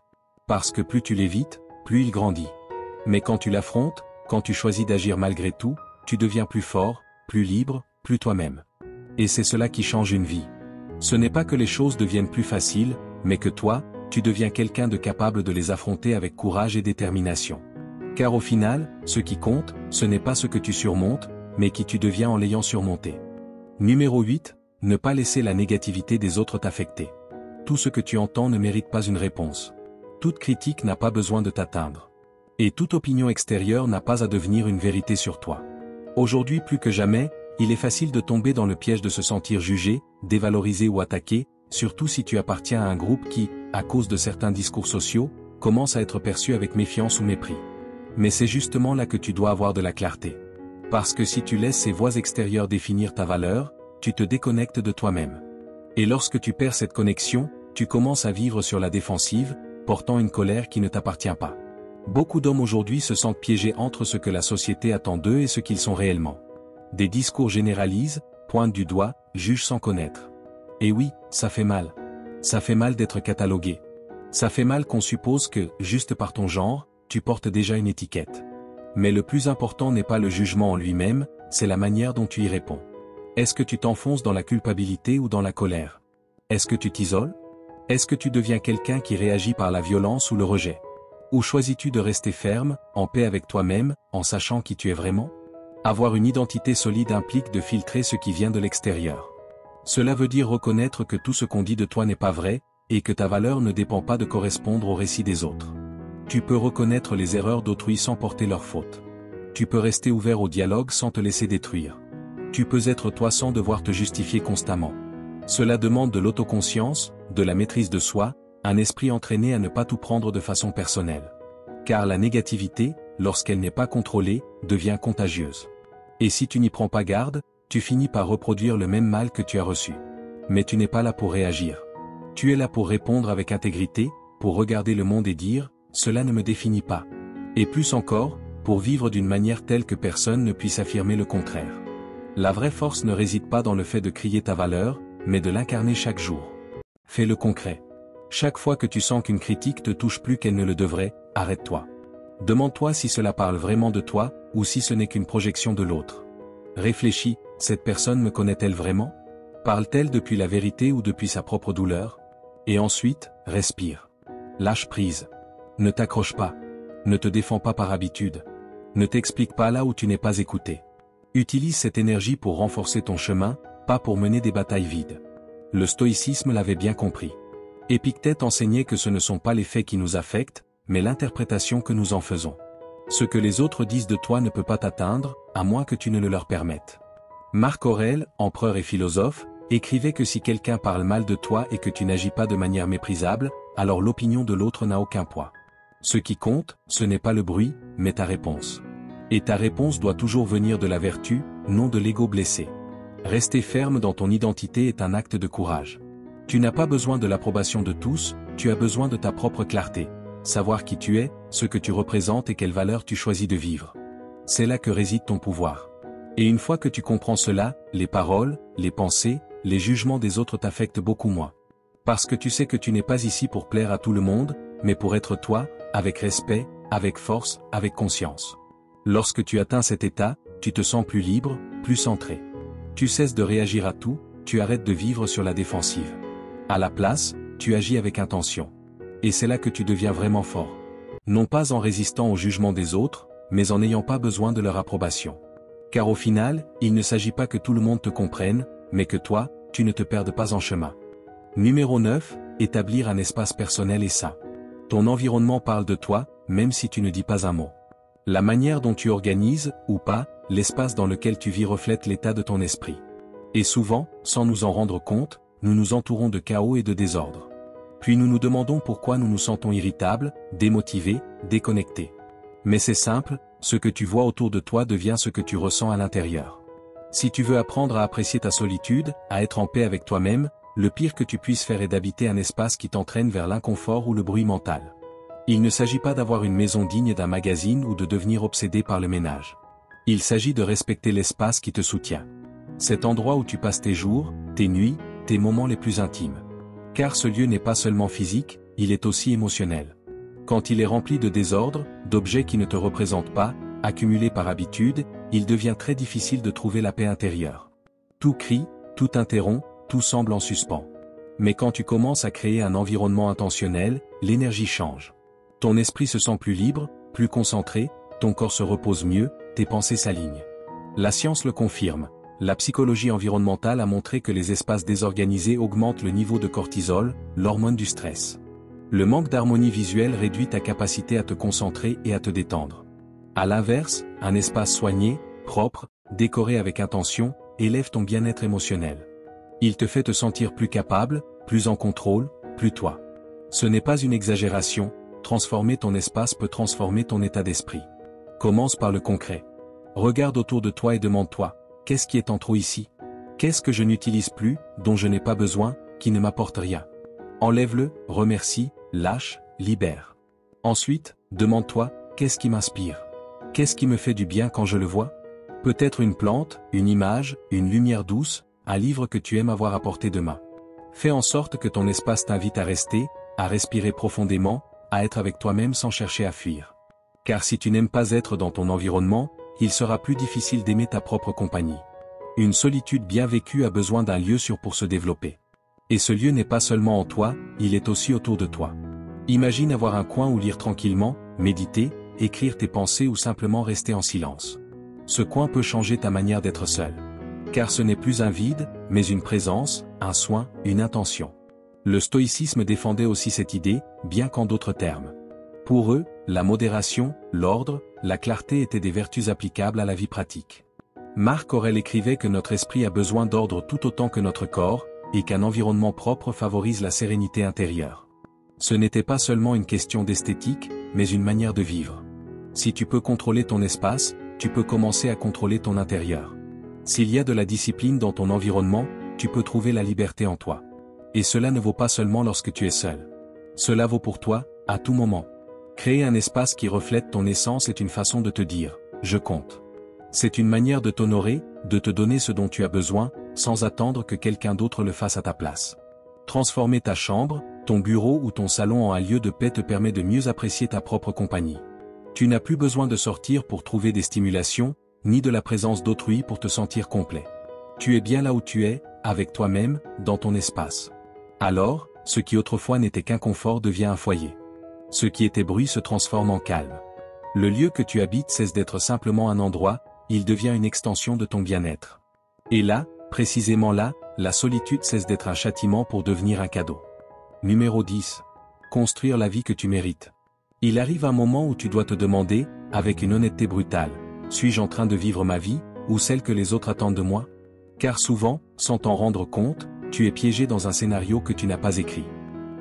Parce que plus tu l'évites, plus il grandit. Mais quand tu l'affrontes, quand tu choisis d'agir malgré tout, tu deviens plus fort, plus libre, plus toi-même. Et c'est cela qui change une vie. Ce n'est pas que les choses deviennent plus faciles, mais que toi, tu deviens quelqu'un de capable de les affronter avec courage et détermination. Car au final, ce qui compte, ce n'est pas ce que tu surmontes, mais qui tu deviens en l'ayant surmonté. Numéro 8, ne pas laisser la négativité des autres t'affecter. Tout ce que tu entends ne mérite pas une réponse. Toute critique n'a pas besoin de t'atteindre. Et toute opinion extérieure n'a pas à devenir une vérité sur toi. Aujourd'hui plus que jamais, il est facile de tomber dans le piège de se sentir jugé, dévalorisé ou attaqué, surtout si tu appartiens à un groupe qui, à cause de certains discours sociaux, commence à être perçu avec méfiance ou mépris. Mais c'est justement là que tu dois avoir de la clarté. Parce que si tu laisses ces voix extérieures définir ta valeur, tu te déconnectes de toi-même. Et lorsque tu perds cette connexion, tu commences à vivre sur la défensive, portant une colère qui ne t'appartient pas. Beaucoup d'hommes aujourd'hui se sentent piégés entre ce que la société attend d'eux et ce qu'ils sont réellement. Des discours généralisent, pointent du doigt, jugent sans connaître. Et oui, ça fait mal. Ça fait mal d'être catalogué. Ça fait mal qu'on suppose que, juste par ton genre, tu portes déjà une étiquette. Mais le plus important n'est pas le jugement en lui-même, c'est la manière dont tu y réponds. Est-ce que tu t'enfonces dans la culpabilité ou dans la colère? Est-ce que tu t'isoles? Est-ce que tu deviens quelqu'un qui réagit par la violence ou le rejet? Ou choisis-tu de rester ferme, en paix avec toi-même, en sachant qui tu es vraiment? Avoir une identité solide implique de filtrer ce qui vient de l'extérieur. Cela veut dire reconnaître que tout ce qu'on dit de toi n'est pas vrai, et que ta valeur ne dépend pas de correspondre au récit des autres. Tu peux reconnaître les erreurs d'autrui sans porter leurs fautes. Tu peux rester ouvert au dialogue sans te laisser détruire. Tu peux être toi sans devoir te justifier constamment. Cela demande de l'autoconscience, de la maîtrise de soi, un esprit entraîné à ne pas tout prendre de façon personnelle. Car la négativité, lorsqu'elle n'est pas contrôlée, devient contagieuse. Et si tu n'y prends pas garde, tu finis par reproduire le même mal que tu as reçu. Mais tu n'es pas là pour réagir. Tu es là pour répondre avec intégrité, pour regarder le monde et dire « cela ne me définit pas ». Et plus encore, pour vivre d'une manière telle que personne ne puisse affirmer le contraire. La vraie force ne réside pas dans le fait de crier ta valeur, mais de l'incarner chaque jour. Fais-le concret. Chaque fois que tu sens qu'une critique te touche plus qu'elle ne le devrait, arrête-toi. Demande-toi si cela parle vraiment de toi, ou si ce n'est qu'une projection de l'autre. Réfléchis, cette personne me connaît-elle vraiment? Parle-t-elle depuis la vérité ou depuis sa propre douleur? Et ensuite, respire. Lâche prise. Ne t'accroche pas. Ne te défends pas par habitude. Ne t'explique pas là où tu n'es pas écouté. Utilise cette énergie pour renforcer ton chemin, pas pour mener des batailles vides. Le stoïcisme l'avait bien compris. Épictète enseignait que ce ne sont pas les faits qui nous affectent, mais l'interprétation que nous en faisons. Ce que les autres disent de toi ne peut pas t'atteindre, à moins que tu ne le leur permettes. Marc Aurèle, empereur et philosophe, écrivait que si quelqu'un parle mal de toi et que tu n'agis pas de manière méprisable, alors l'opinion de l'autre n'a aucun poids. Ce qui compte, ce n'est pas le bruit, mais ta réponse. Et ta réponse doit toujours venir de la vertu, non de l'ego blessé. Rester ferme dans ton identité est un acte de courage. Tu n'as pas besoin de l'approbation de tous, tu as besoin de ta propre clarté. Savoir qui tu es, ce que tu représentes et quelle valeur tu choisis de vivre. C'est là que réside ton pouvoir. Et une fois que tu comprends cela, les paroles, les pensées, les jugements des autres t'affectent beaucoup moins. Parce que tu sais que tu n'es pas ici pour plaire à tout le monde, mais pour être toi, avec respect, avec force, avec conscience. Lorsque tu atteins cet état, tu te sens plus libre, plus centré. Tu cesses de réagir à tout, tu arrêtes de vivre sur la défensive. À la place, tu agis avec intention. Et c'est là que tu deviens vraiment fort. Non pas en résistant au jugement des autres, mais en n'ayant pas besoin de leur approbation. Car au final, il ne s'agit pas que tout le monde te comprenne, mais que toi, tu ne te perdes pas en chemin. Numéro 9, établir un espace personnel et sain. Ton environnement parle de toi, même si tu ne dis pas un mot. La manière dont tu organises, ou pas, l'espace dans lequel tu vis reflète l'état de ton esprit. Et souvent, sans nous en rendre compte, nous nous entourons de chaos et de désordre. Puis nous nous demandons pourquoi nous nous sentons irritables, démotivés, déconnectés. Mais c'est simple, ce que tu vois autour de toi devient ce que tu ressens à l'intérieur. Si tu veux apprendre à apprécier ta solitude, à être en paix avec toi-même, le pire que tu puisses faire est d'habiter un espace qui t'entraîne vers l'inconfort ou le bruit mental. Il ne s'agit pas d'avoir une maison digne d'un magazine ou de devenir obsédé par le ménage. Il s'agit de respecter l'espace qui te soutient. Cet endroit où tu passes tes jours, tes nuits, tes moments les plus intimes. Car ce lieu n'est pas seulement physique, il est aussi émotionnel. Quand il est rempli de désordre, d'objets qui ne te représentent pas, accumulés par habitude, il devient très difficile de trouver la paix intérieure. Tout crie, tout interrompt, tout semble en suspens. Mais quand tu commences à créer un environnement intentionnel, l'énergie change. Ton esprit se sent plus libre, plus concentré, ton corps se repose mieux, tes pensées s'alignent. La science le confirme. La psychologie environnementale a montré que les espaces désorganisés augmentent le niveau de cortisol, l'hormone du stress. Le manque d'harmonie visuelle réduit ta capacité à te concentrer et à te détendre. À l'inverse, un espace soigné, propre, décoré avec intention, élève ton bien-être émotionnel. Il te fait te sentir plus capable, plus en contrôle, plus toi. Ce n'est pas une exagération, transformer ton espace peut transformer ton état d'esprit. Commence par le concret. Regarde autour de toi et demande-toi, qu'est-ce qui est en trop ici? Qu'est-ce que je n'utilise plus, dont je n'ai pas besoin, qui ne m'apporte rien? Enlève-le, remercie, lâche, libère. Ensuite, demande-toi, qu'est-ce qui m'inspire? Qu'est-ce qui me fait du bien quand je le vois? Peut-être une plante, une image, une lumière douce, un livre que tu aimes avoir à portée de main. Fais en sorte que ton espace t'invite à rester, à respirer profondément, à être avec toi-même sans chercher à fuir. Car si tu n'aimes pas être dans ton environnement, il sera plus difficile d'aimer ta propre compagnie. Une solitude bien vécue a besoin d'un lieu sûr pour se développer. Et ce lieu n'est pas seulement en toi, il est aussi autour de toi. Imagine avoir un coin où lire tranquillement, méditer, écrire tes pensées ou simplement rester en silence. Ce coin peut changer ta manière d'être seul. Car ce n'est plus un vide, mais une présence, un soin, une intention. Le stoïcisme défendait aussi cette idée, bien qu'en d'autres termes. Pour eux, la modération, l'ordre, la clarté étaient des vertus applicables à la vie pratique. Marc Aurèle écrivait que notre esprit a besoin d'ordre tout autant que notre corps, et qu'un environnement propre favorise la sérénité intérieure. Ce n'était pas seulement une question d'esthétique, mais une manière de vivre. Si tu peux contrôler ton espace, tu peux commencer à contrôler ton intérieur. S'il y a de la discipline dans ton environnement, tu peux trouver la liberté en toi. Et cela ne vaut pas seulement lorsque tu es seul. Cela vaut pour toi, à tout moment. Créer un espace qui reflète ton essence est une façon de te dire « je compte ». C'est une manière de t'honorer, de te donner ce dont tu as besoin, sans attendre que quelqu'un d'autre le fasse à ta place. Transformer ta chambre, ton bureau ou ton salon en un lieu de paix te permet de mieux apprécier ta propre compagnie. Tu n'as plus besoin de sortir pour trouver des stimulations, ni de la présence d'autrui pour te sentir complet. Tu es bien là où tu es, avec toi-même, dans ton espace. Alors, ce qui autrefois n'était qu'un confort devient un foyer. Ce qui était bruit se transforme en calme. Le lieu que tu habites cesse d'être simplement un endroit, il devient une extension de ton bien-être. Et là, précisément là, la solitude cesse d'être un châtiment pour devenir un cadeau. Numéro 10. Construire la vie que tu mérites. Il arrive un moment où tu dois te demander, avec une honnêteté brutale, suis-je en train de vivre ma vie, ou celle que les autres attendent de moi? Car souvent, sans t'en rendre compte, tu es piégé dans un scénario que tu n'as pas écrit.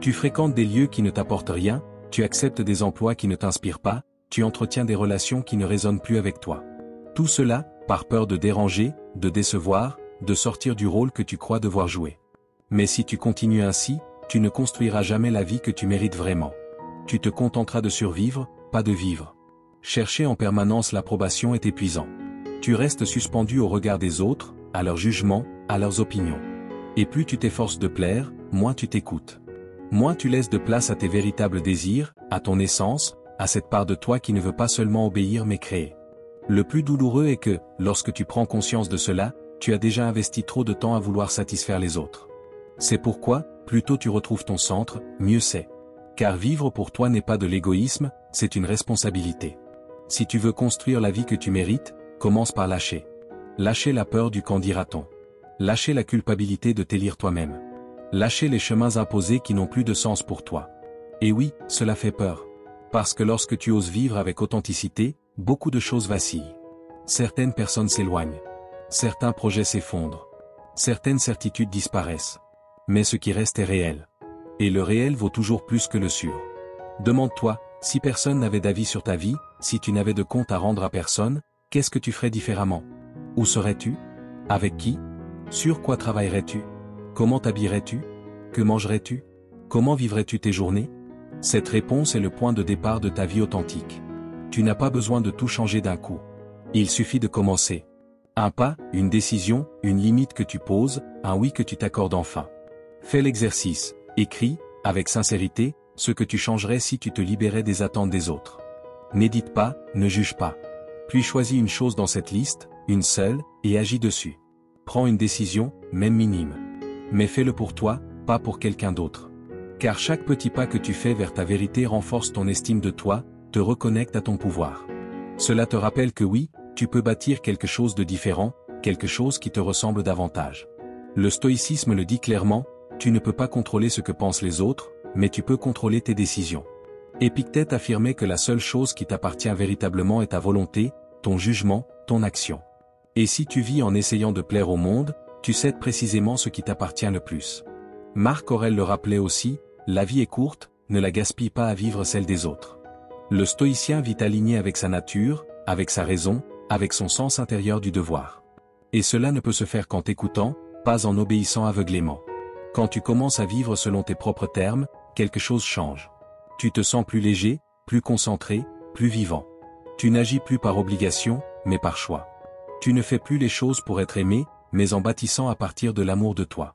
Tu fréquentes des lieux qui ne t'apportent rien, tu acceptes des emplois qui ne t'inspirent pas, tu entretiens des relations qui ne résonnent plus avec toi. Tout cela, par peur de déranger, de décevoir, de sortir du rôle que tu crois devoir jouer. Mais si tu continues ainsi, tu ne construiras jamais la vie que tu mérites vraiment. Tu te contenteras de survivre, pas de vivre. Chercher en permanence l'approbation est épuisant. Tu restes suspendu au regard des autres, à leurs jugements, à leurs opinions. Et plus tu t'efforces de plaire, moins tu t'écoutes. Moins tu laisses de place à tes véritables désirs, à ton essence, à cette part de toi qui ne veut pas seulement obéir mais créer. Le plus douloureux est que, lorsque tu prends conscience de cela, tu as déjà investi trop de temps à vouloir satisfaire les autres. C'est pourquoi, plus tôt tu retrouves ton centre, mieux c'est. Car vivre pour toi n'est pas de l'égoïsme, c'est une responsabilité. Si tu veux construire la vie que tu mérites, commence par lâcher. Lâcher la peur du qu'en dira-t-on. Lâcher la culpabilité de t'élire toi-même. Lâcher les chemins imposés qui n'ont plus de sens pour toi. Et oui, cela fait peur. Parce que lorsque tu oses vivre avec authenticité, beaucoup de choses vacillent. Certaines personnes s'éloignent. Certains projets s'effondrent. Certaines certitudes disparaissent. Mais ce qui reste est réel. Et le réel vaut toujours plus que le sûr. Demande-toi, si personne n'avait d'avis sur ta vie, si tu n'avais de compte à rendre à personne, qu'est-ce que tu ferais différemment? Où serais-tu? Avec qui? Sur quoi travaillerais-tu? Comment t'habillerais-tu? Que mangerais-tu? Comment vivrais-tu tes journées? Cette réponse est le point de départ de ta vie authentique. Tu n'as pas besoin de tout changer d'un coup. Il suffit de commencer. Un pas, une décision, une limite que tu poses, un oui que tu t'accordes enfin. Fais l'exercice. Écris, avec sincérité, ce que tu changerais si tu te libérais des attentes des autres. N'édite pas, ne juge pas. Puis choisis une chose dans cette liste, une seule, et agis dessus. Prends une décision, même minime. Mais fais-le pour toi, pas pour quelqu'un d'autre. Car chaque petit pas que tu fais vers ta vérité renforce ton estime de toi, te reconnecte à ton pouvoir. Cela te rappelle que oui, tu peux bâtir quelque chose de différent, quelque chose qui te ressemble davantage. Le stoïcisme le dit clairement, tu ne peux pas contrôler ce que pensent les autres, mais tu peux contrôler tes décisions. Épictète affirmait que la seule chose qui t'appartient véritablement est ta volonté, ton jugement, ton action. Et si tu vis en essayant de plaire au monde, tu cèdes précisément ce qui t'appartient le plus. Marc Aurèle le rappelait aussi, la vie est courte, ne la gaspille pas à vivre celle des autres. Le stoïcien vit aligné avec sa nature, avec sa raison, avec son sens intérieur du devoir. Et cela ne peut se faire qu'en t'écoutant, pas en obéissant aveuglément. Quand tu commences à vivre selon tes propres termes, quelque chose change. Tu te sens plus léger, plus concentré, plus vivant. Tu n'agis plus par obligation, mais par choix. Tu ne fais plus les choses pour être aimé, mais en bâtissant à partir de l'amour de toi.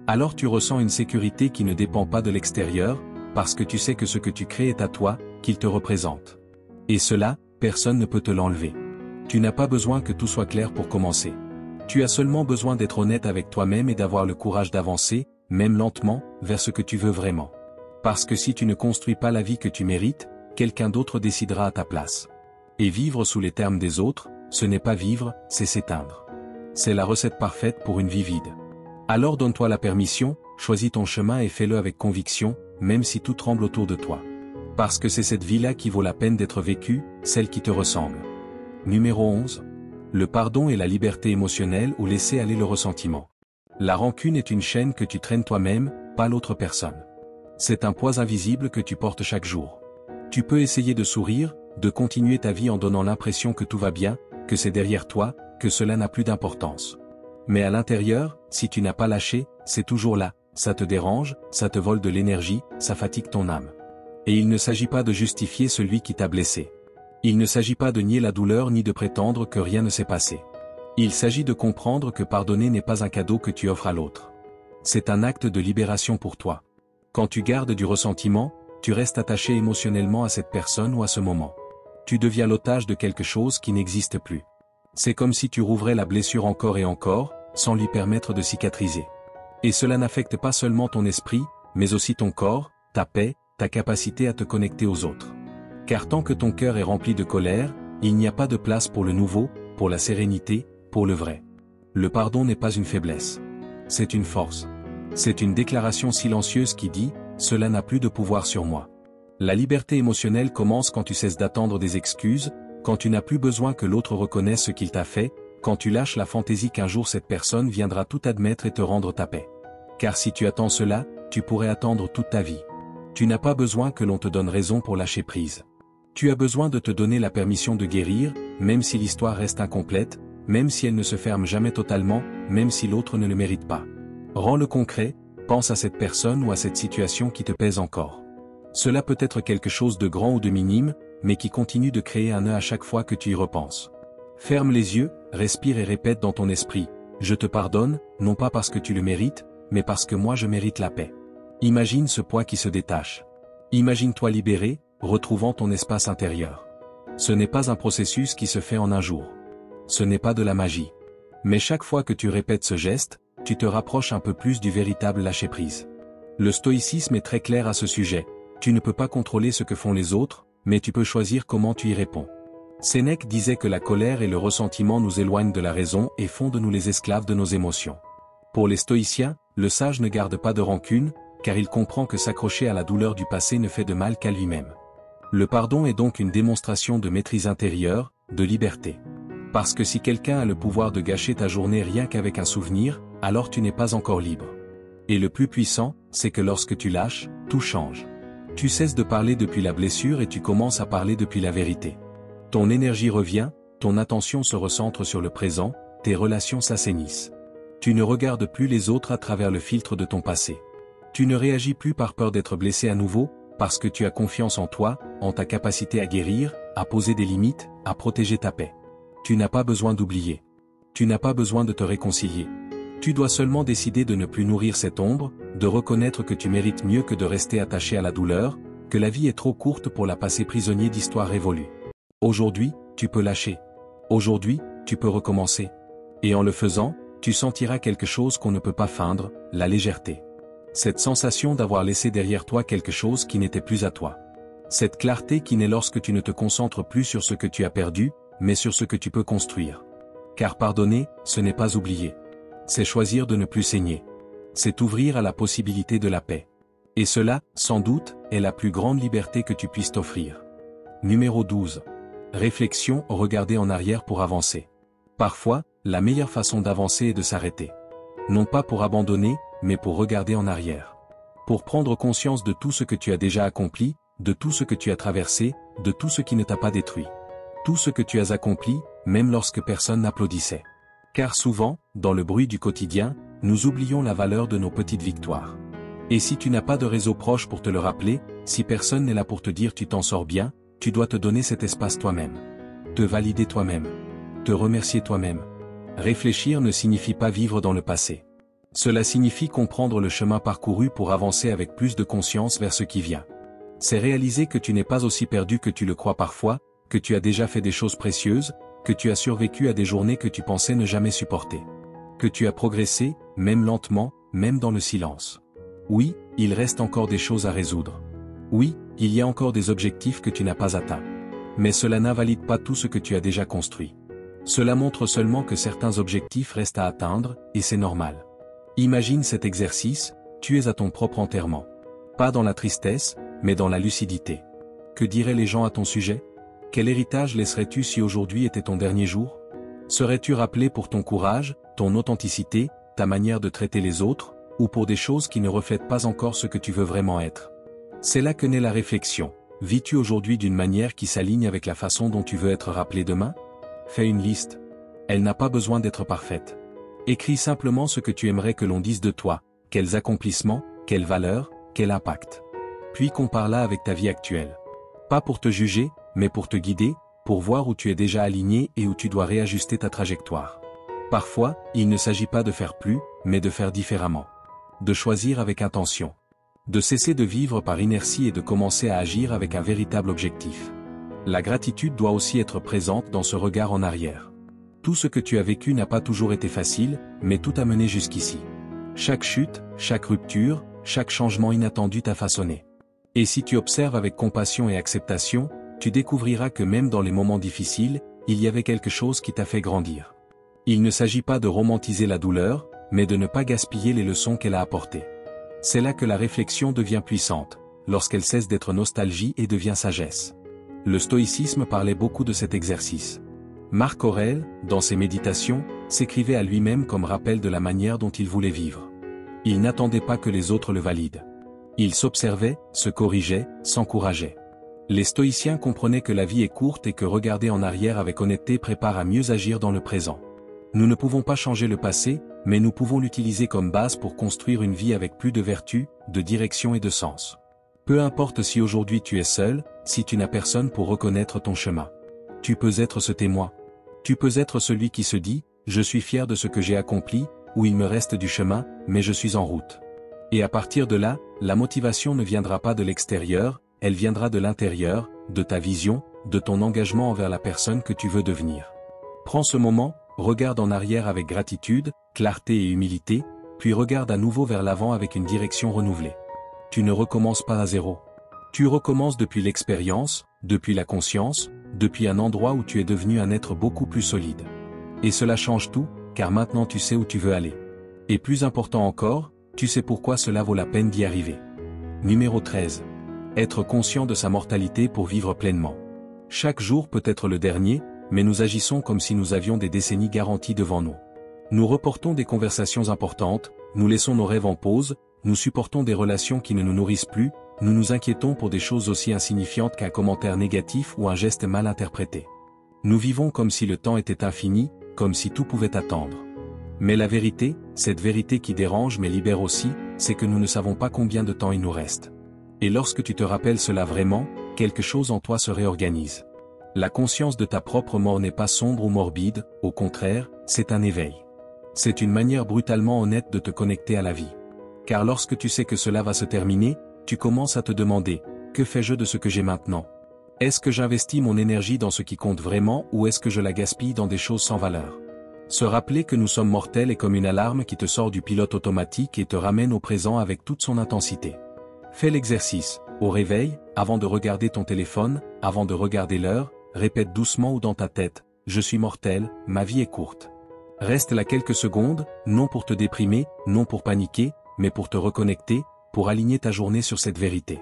Alors tu ressens une sécurité qui ne dépend pas de l'extérieur, parce que tu sais que ce que tu crées est à toi, qu'il te représente. Et cela, personne ne peut te l'enlever. Tu n'as pas besoin que tout soit clair pour commencer. Tu as seulement besoin d'être honnête avec toi-même et d'avoir le courage d'avancer, même lentement, vers ce que tu veux vraiment. Parce que si tu ne construis pas la vie que tu mérites, quelqu'un d'autre décidera à ta place. Et vivre sous les termes des autres, ce n'est pas vivre, c'est s'éteindre. C'est la recette parfaite pour une vie vide. Alors donne-toi la permission, choisis ton chemin et fais-le avec conviction, même si tout tremble autour de toi. Parce que c'est cette vie-là qui vaut la peine d'être vécue, celle qui te ressemble. Numéro 11. Le pardon et la liberté émotionnelle ou laisser aller le ressentiment. La rancune est une chaîne que tu traînes toi-même, pas l'autre personne. C'est un poids invisible que tu portes chaque jour. Tu peux essayer de sourire, de continuer ta vie en donnant l'impression que tout va bien, que c'est derrière toi, que cela n'a plus d'importance. Mais à l'intérieur, si tu n'as pas lâché, c'est toujours là, ça te dérange, ça te vole de l'énergie, ça fatigue ton âme. Et il ne s'agit pas de justifier celui qui t'a blessé. Il ne s'agit pas de nier la douleur ni de prétendre que rien ne s'est passé. Il s'agit de comprendre que pardonner n'est pas un cadeau que tu offres à l'autre. C'est un acte de libération pour toi. Quand tu gardes du ressentiment, tu restes attaché émotionnellement à cette personne ou à ce moment. Tu deviens l'otage de quelque chose qui n'existe plus. C'est comme si tu rouvrais la blessure encore et encore, sans lui permettre de cicatriser. Et cela n'affecte pas seulement ton esprit, mais aussi ton corps, ta paix, ta capacité à te connecter aux autres. Car tant que ton cœur est rempli de colère, il n'y a pas de place pour le nouveau, pour la sérénité, pour le vrai. Le pardon n'est pas une faiblesse. C'est une force. C'est une déclaration silencieuse qui dit « Cela n'a plus de pouvoir sur moi ». La liberté émotionnelle commence quand tu cesses d'attendre des excuses, quand tu n'as plus besoin que l'autre reconnaisse ce qu'il t'a fait, quand tu lâches la fantaisie qu'un jour cette personne viendra tout admettre et te rendre ta paix. Car si tu attends cela, tu pourrais attendre toute ta vie. Tu n'as pas besoin que l'on te donne raison pour lâcher prise. Tu as besoin de te donner la permission de guérir, même si l'histoire reste incomplète, même si elle ne se ferme jamais totalement, même si l'autre ne le mérite pas. Rends-le concret, pense à cette personne ou à cette situation qui te pèse encore. Cela peut être quelque chose de grand ou de minime, mais qui continue de créer un nœud à chaque fois que tu y repenses. Ferme les yeux, respire et répète dans ton esprit « Je te pardonne, non pas parce que tu le mérites, mais parce que moi je mérite la paix ». Imagine ce poids qui se détache. Imagine-toi libéré, retrouvant ton espace intérieur. Ce n'est pas un processus qui se fait en un jour. Ce n'est pas de la magie. Mais chaque fois que tu répètes ce geste, tu te rapproches un peu plus du véritable lâcher-prise. Le stoïcisme est très clair à ce sujet. Tu ne peux pas contrôler ce que font les autres, mais tu peux choisir comment tu y réponds. Sénèque disait que la colère et le ressentiment nous éloignent de la raison et font de nous les esclaves de nos émotions. Pour les stoïciens, le sage ne garde pas de rancune, car il comprend que s'accrocher à la douleur du passé ne fait de mal qu'à lui-même. Le pardon est donc une démonstration de maîtrise intérieure, de liberté. Parce que si quelqu'un a le pouvoir de gâcher ta journée rien qu'avec un souvenir, alors tu n'es pas encore libre. Et le plus puissant, c'est que lorsque tu lâches, tout change. Tu cesses de parler depuis la blessure et tu commences à parler depuis la vérité. Ton énergie revient, ton attention se recentre sur le présent, tes relations s'assainissent. Tu ne regardes plus les autres à travers le filtre de ton passé. Tu ne réagis plus par peur d'être blessé à nouveau, parce que tu as confiance en toi, en ta capacité à guérir, à poser des limites, à protéger ta paix. Tu n'as pas besoin d'oublier. Tu n'as pas besoin de te réconcilier. Tu dois seulement décider de ne plus nourrir cette ombre, de reconnaître que tu mérites mieux que de rester attaché à la douleur, que la vie est trop courte pour la passer prisonnier d'histoires révolues. Aujourd'hui, tu peux lâcher. Aujourd'hui, tu peux recommencer. Et en le faisant, tu sentiras quelque chose qu'on ne peut pas feindre, la légèreté. Cette sensation d'avoir laissé derrière toi quelque chose qui n'était plus à toi. Cette clarté qui naît lorsque tu ne te concentres plus sur ce que tu as perdu, mais sur ce que tu peux construire. Car pardonner, ce n'est pas oublier. C'est choisir de ne plus saigner. C'est ouvrir à la possibilité de la paix. Et cela, sans doute, est la plus grande liberté que tu puisses t'offrir. Numéro 12. Réflexion, regarder en arrière pour avancer. Parfois, la meilleure façon d'avancer est de s'arrêter. Non pas pour abandonner, mais pour regarder en arrière. Pour prendre conscience de tout ce que tu as déjà accompli, de tout ce que tu as traversé, de tout ce qui ne t'a pas détruit. Tout ce que tu as accompli, même lorsque personne n'applaudissait. Car souvent, dans le bruit du quotidien, nous oublions la valeur de nos petites victoires. Et si tu n'as pas de réseau proche pour te le rappeler, si personne n'est là pour te dire tu t'en sors bien, tu dois te donner cet espace toi-même. Te valider toi-même. Te remercier toi-même. Réfléchir ne signifie pas vivre dans le passé. Cela signifie comprendre le chemin parcouru pour avancer avec plus de conscience vers ce qui vient. C'est réaliser que tu n'es pas aussi perdu que tu le crois parfois, que tu as déjà fait des choses précieuses, que tu as survécu à des journées que tu pensais ne jamais supporter. Que tu as progressé, même lentement, même dans le silence. Oui, il reste encore des choses à résoudre. Oui, il y a encore des objectifs que tu n'as pas atteints. Mais cela n'invalide pas tout ce que tu as déjà construit. Cela montre seulement que certains objectifs restent à atteindre, et c'est normal. Imagine cet exercice, tu es à ton propre enterrement. Pas dans la tristesse, mais dans la lucidité. Que diraient les gens à ton sujet ? Quel héritage laisserais-tu si aujourd'hui était ton dernier jour ? Serais-tu rappelé pour ton courage, ton authenticité, ta manière de traiter les autres, ou pour des choses qui ne reflètent pas encore ce que tu veux vraiment être ? C'est là que naît la réflexion. Vis-tu aujourd'hui d'une manière qui s'aligne avec la façon dont tu veux être rappelé demain ? Fais une liste. Elle n'a pas besoin d'être parfaite. Écris simplement ce que tu aimerais que l'on dise de toi, quels accomplissements, quelles valeurs, quel impact. Puis compare-la avec ta vie actuelle. Pas pour te juger, mais pour te guider, pour voir où tu es déjà aligné et où tu dois réajuster ta trajectoire. Parfois, il ne s'agit pas de faire plus, mais de faire différemment. De choisir avec intention. De cesser de vivre par inertie et de commencer à agir avec un véritable objectif. La gratitude doit aussi être présente dans ce regard en arrière. Tout ce que tu as vécu n'a pas toujours été facile, mais tout a mené jusqu'ici. Chaque chute, chaque rupture, chaque changement inattendu t'a façonné. Et si tu observes avec compassion et acceptation, tu découvriras que même dans les moments difficiles, il y avait quelque chose qui t'a fait grandir. Il ne s'agit pas de romantiser la douleur, mais de ne pas gaspiller les leçons qu'elle a apportées. C'est là que la réflexion devient puissante, lorsqu'elle cesse d'être nostalgie et devient sagesse. Le stoïcisme parlait beaucoup de cet exercice. Marc Aurèle, dans ses méditations, s'écrivait à lui-même comme rappel de la manière dont il voulait vivre. Il n'attendait pas que les autres le valident. Il s'observait, se corrigeait, s'encourageait. Les stoïciens comprenaient que la vie est courte et que regarder en arrière avec honnêteté prépare à mieux agir dans le présent. Nous ne pouvons pas changer le passé, mais nous pouvons l'utiliser comme base pour construire une vie avec plus de vertu, de direction et de sens. Peu importe si aujourd'hui tu es seul, si tu n'as personne pour reconnaître ton chemin. Tu peux être ce témoin. Tu peux être celui qui se dit « Je suis fier de ce que j'ai accompli » ou « Il me reste du chemin, mais je suis en route ». Et à partir de là, la motivation ne viendra pas de l'extérieur, elle viendra de l'intérieur, de ta vision, de ton engagement envers la personne que tu veux devenir. Prends ce moment, regarde en arrière avec gratitude, clarté et humilité, puis regarde à nouveau vers l'avant avec une direction renouvelée. Tu ne recommences pas à zéro. Tu recommences depuis l'expérience, depuis la conscience, depuis un endroit où tu es devenu un être beaucoup plus solide. Et cela change tout, car maintenant tu sais où tu veux aller. Et plus important encore, tu sais pourquoi cela vaut la peine d'y arriver. Numéro 13. Être conscient de sa mortalité pour vivre pleinement. Chaque jour peut être le dernier, mais nous agissons comme si nous avions des décennies garanties devant nous. Nous reportons des conversations importantes, nous laissons nos rêves en pause, nous supportons des relations qui ne nous nourrissent plus, nous nous inquiétons pour des choses aussi insignifiantes qu'un commentaire négatif ou un geste mal interprété. Nous vivons comme si le temps était infini, comme si tout pouvait attendre. Mais la vérité, cette vérité qui dérange mais libère aussi, c'est que nous ne savons pas combien de temps il nous reste. Et lorsque tu te rappelles cela vraiment, quelque chose en toi se réorganise. La conscience de ta propre mort n'est pas sombre ou morbide, au contraire, c'est un éveil. C'est une manière brutalement honnête de te connecter à la vie. Car lorsque tu sais que cela va se terminer, tu commences à te demander, que fais-je de ce que j'ai maintenant? Est-ce que j'investis mon énergie dans ce qui compte vraiment ou est-ce que je la gaspille dans des choses sans valeur? Se rappeler que nous sommes mortels est comme une alarme qui te sort du pilote automatique et te ramène au présent avec toute son intensité. Fais l'exercice, au réveil, avant de regarder ton téléphone, avant de regarder l'heure, répète doucement ou dans ta tête, « Je suis mortel, ma vie est courte ». Reste là quelques secondes, non pour te déprimer, non pour paniquer, mais pour te reconnecter, pour aligner ta journée sur cette vérité.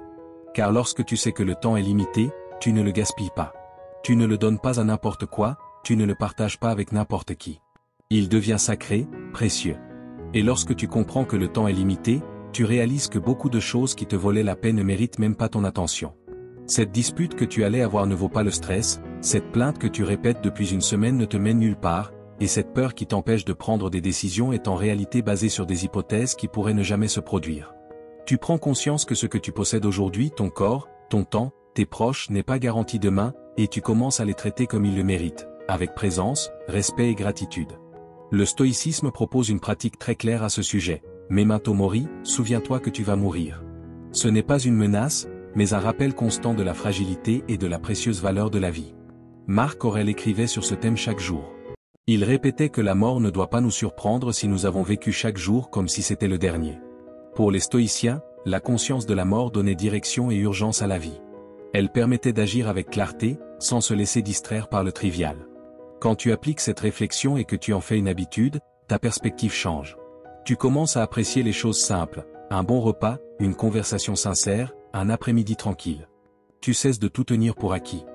Car lorsque tu sais que le temps est limité, tu ne le gaspilles pas. Tu ne le donnes pas à n'importe quoi, tu ne le partages pas avec n'importe qui. Il devient sacré, précieux. Et lorsque tu comprends que le temps est limité, tu réalises que beaucoup de choses qui te valaient la paix ne méritent même pas ton attention. Cette dispute que tu allais avoir ne vaut pas le stress, cette plainte que tu répètes depuis une semaine ne te mène nulle part, et cette peur qui t'empêche de prendre des décisions est en réalité basée sur des hypothèses qui pourraient ne jamais se produire. Tu prends conscience que ce que tu possèdes aujourd'hui, ton corps, ton temps, tes proches, n'est pas garanti demain, et tu commences à les traiter comme ils le méritent, avec présence, respect et gratitude. Le stoïcisme propose une pratique très claire à ce sujet. Memento mori, souviens-toi que tu vas mourir. Ce n'est pas une menace, mais un rappel constant de la fragilité et de la précieuse valeur de la vie. Marc Aurèle écrivait sur ce thème chaque jour. Il répétait que la mort ne doit pas nous surprendre si nous avons vécu chaque jour comme si c'était le dernier. Pour les stoïciens, la conscience de la mort donnait direction et urgence à la vie. Elle permettait d'agir avec clarté, sans se laisser distraire par le trivial. Quand tu appliques cette réflexion et que tu en fais une habitude, ta perspective change. Tu commences à apprécier les choses simples, un bon repas, une conversation sincère, un après-midi tranquille. Tu cesses de tout tenir pour acquis.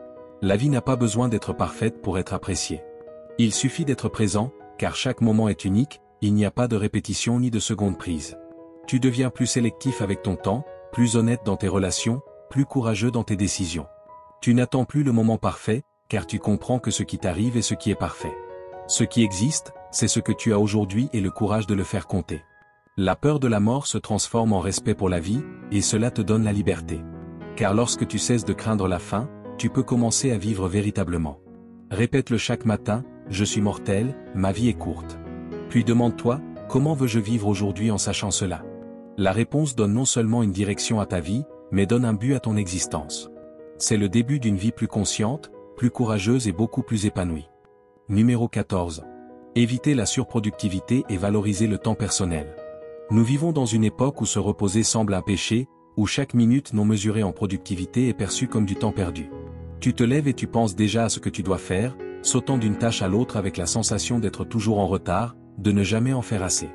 La vie n'a pas besoin d'être parfaite pour être appréciée. Il suffit d'être présent, car chaque moment est unique, il n'y a pas de répétition ni de seconde prise. Tu deviens plus sélectif avec ton temps, plus honnête dans tes relations, plus courageux dans tes décisions. Tu n'attends plus le moment parfait, car tu comprends que ce qui t'arrive est ce qui est parfait. Ce qui existe, c'est ce que tu as aujourd'hui et le courage de le faire compter. La peur de la mort se transforme en respect pour la vie, et cela te donne la liberté. Car lorsque tu cesses de craindre la fin, tu peux commencer à vivre véritablement. Répète-le chaque matin, « Je suis mortel, ma vie est courte ». Puis demande-toi, comment veux-je vivre aujourd'hui en sachant cela? La réponse donne non seulement une direction à ta vie, mais donne un but à ton existence. C'est le début d'une vie plus consciente, plus courageuse et beaucoup plus épanouie. Numéro 14. Éviter la surproductivité et valoriser le temps personnel. Nous vivons dans une époque où se reposer semble un péché, où chaque minute non mesurée en productivité est perçue comme du temps perdu. Tu te lèves et tu penses déjà à ce que tu dois faire, sautant d'une tâche à l'autre avec la sensation d'être toujours en retard, de ne jamais en faire assez.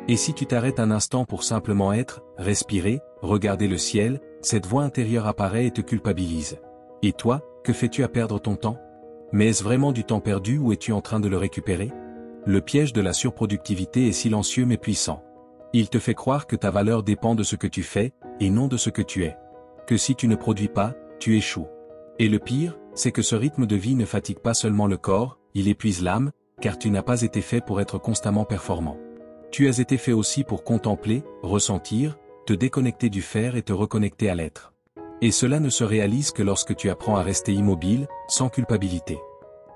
Et si tu t'arrêtes un instant pour simplement être, respirer, regarder le ciel, cette voix intérieure apparaît et te culpabilise. Et toi, que fais-tu à perdre ton temps? Mais est-ce vraiment du temps perdu ou es-tu en train de le récupérer? Le piège de la surproductivité est silencieux mais puissant. Il te fait croire que ta valeur dépend de ce que tu fais, et non de ce que tu es. Que si tu ne produis pas, tu échoues. Et le pire, c'est que ce rythme de vie ne fatigue pas seulement le corps, il épuise l'âme, car tu n'as pas été fait pour être constamment performant. Tu as été fait aussi pour contempler, ressentir, te déconnecter du faire et te reconnecter à l'être. Et cela ne se réalise que lorsque tu apprends à rester immobile, sans culpabilité.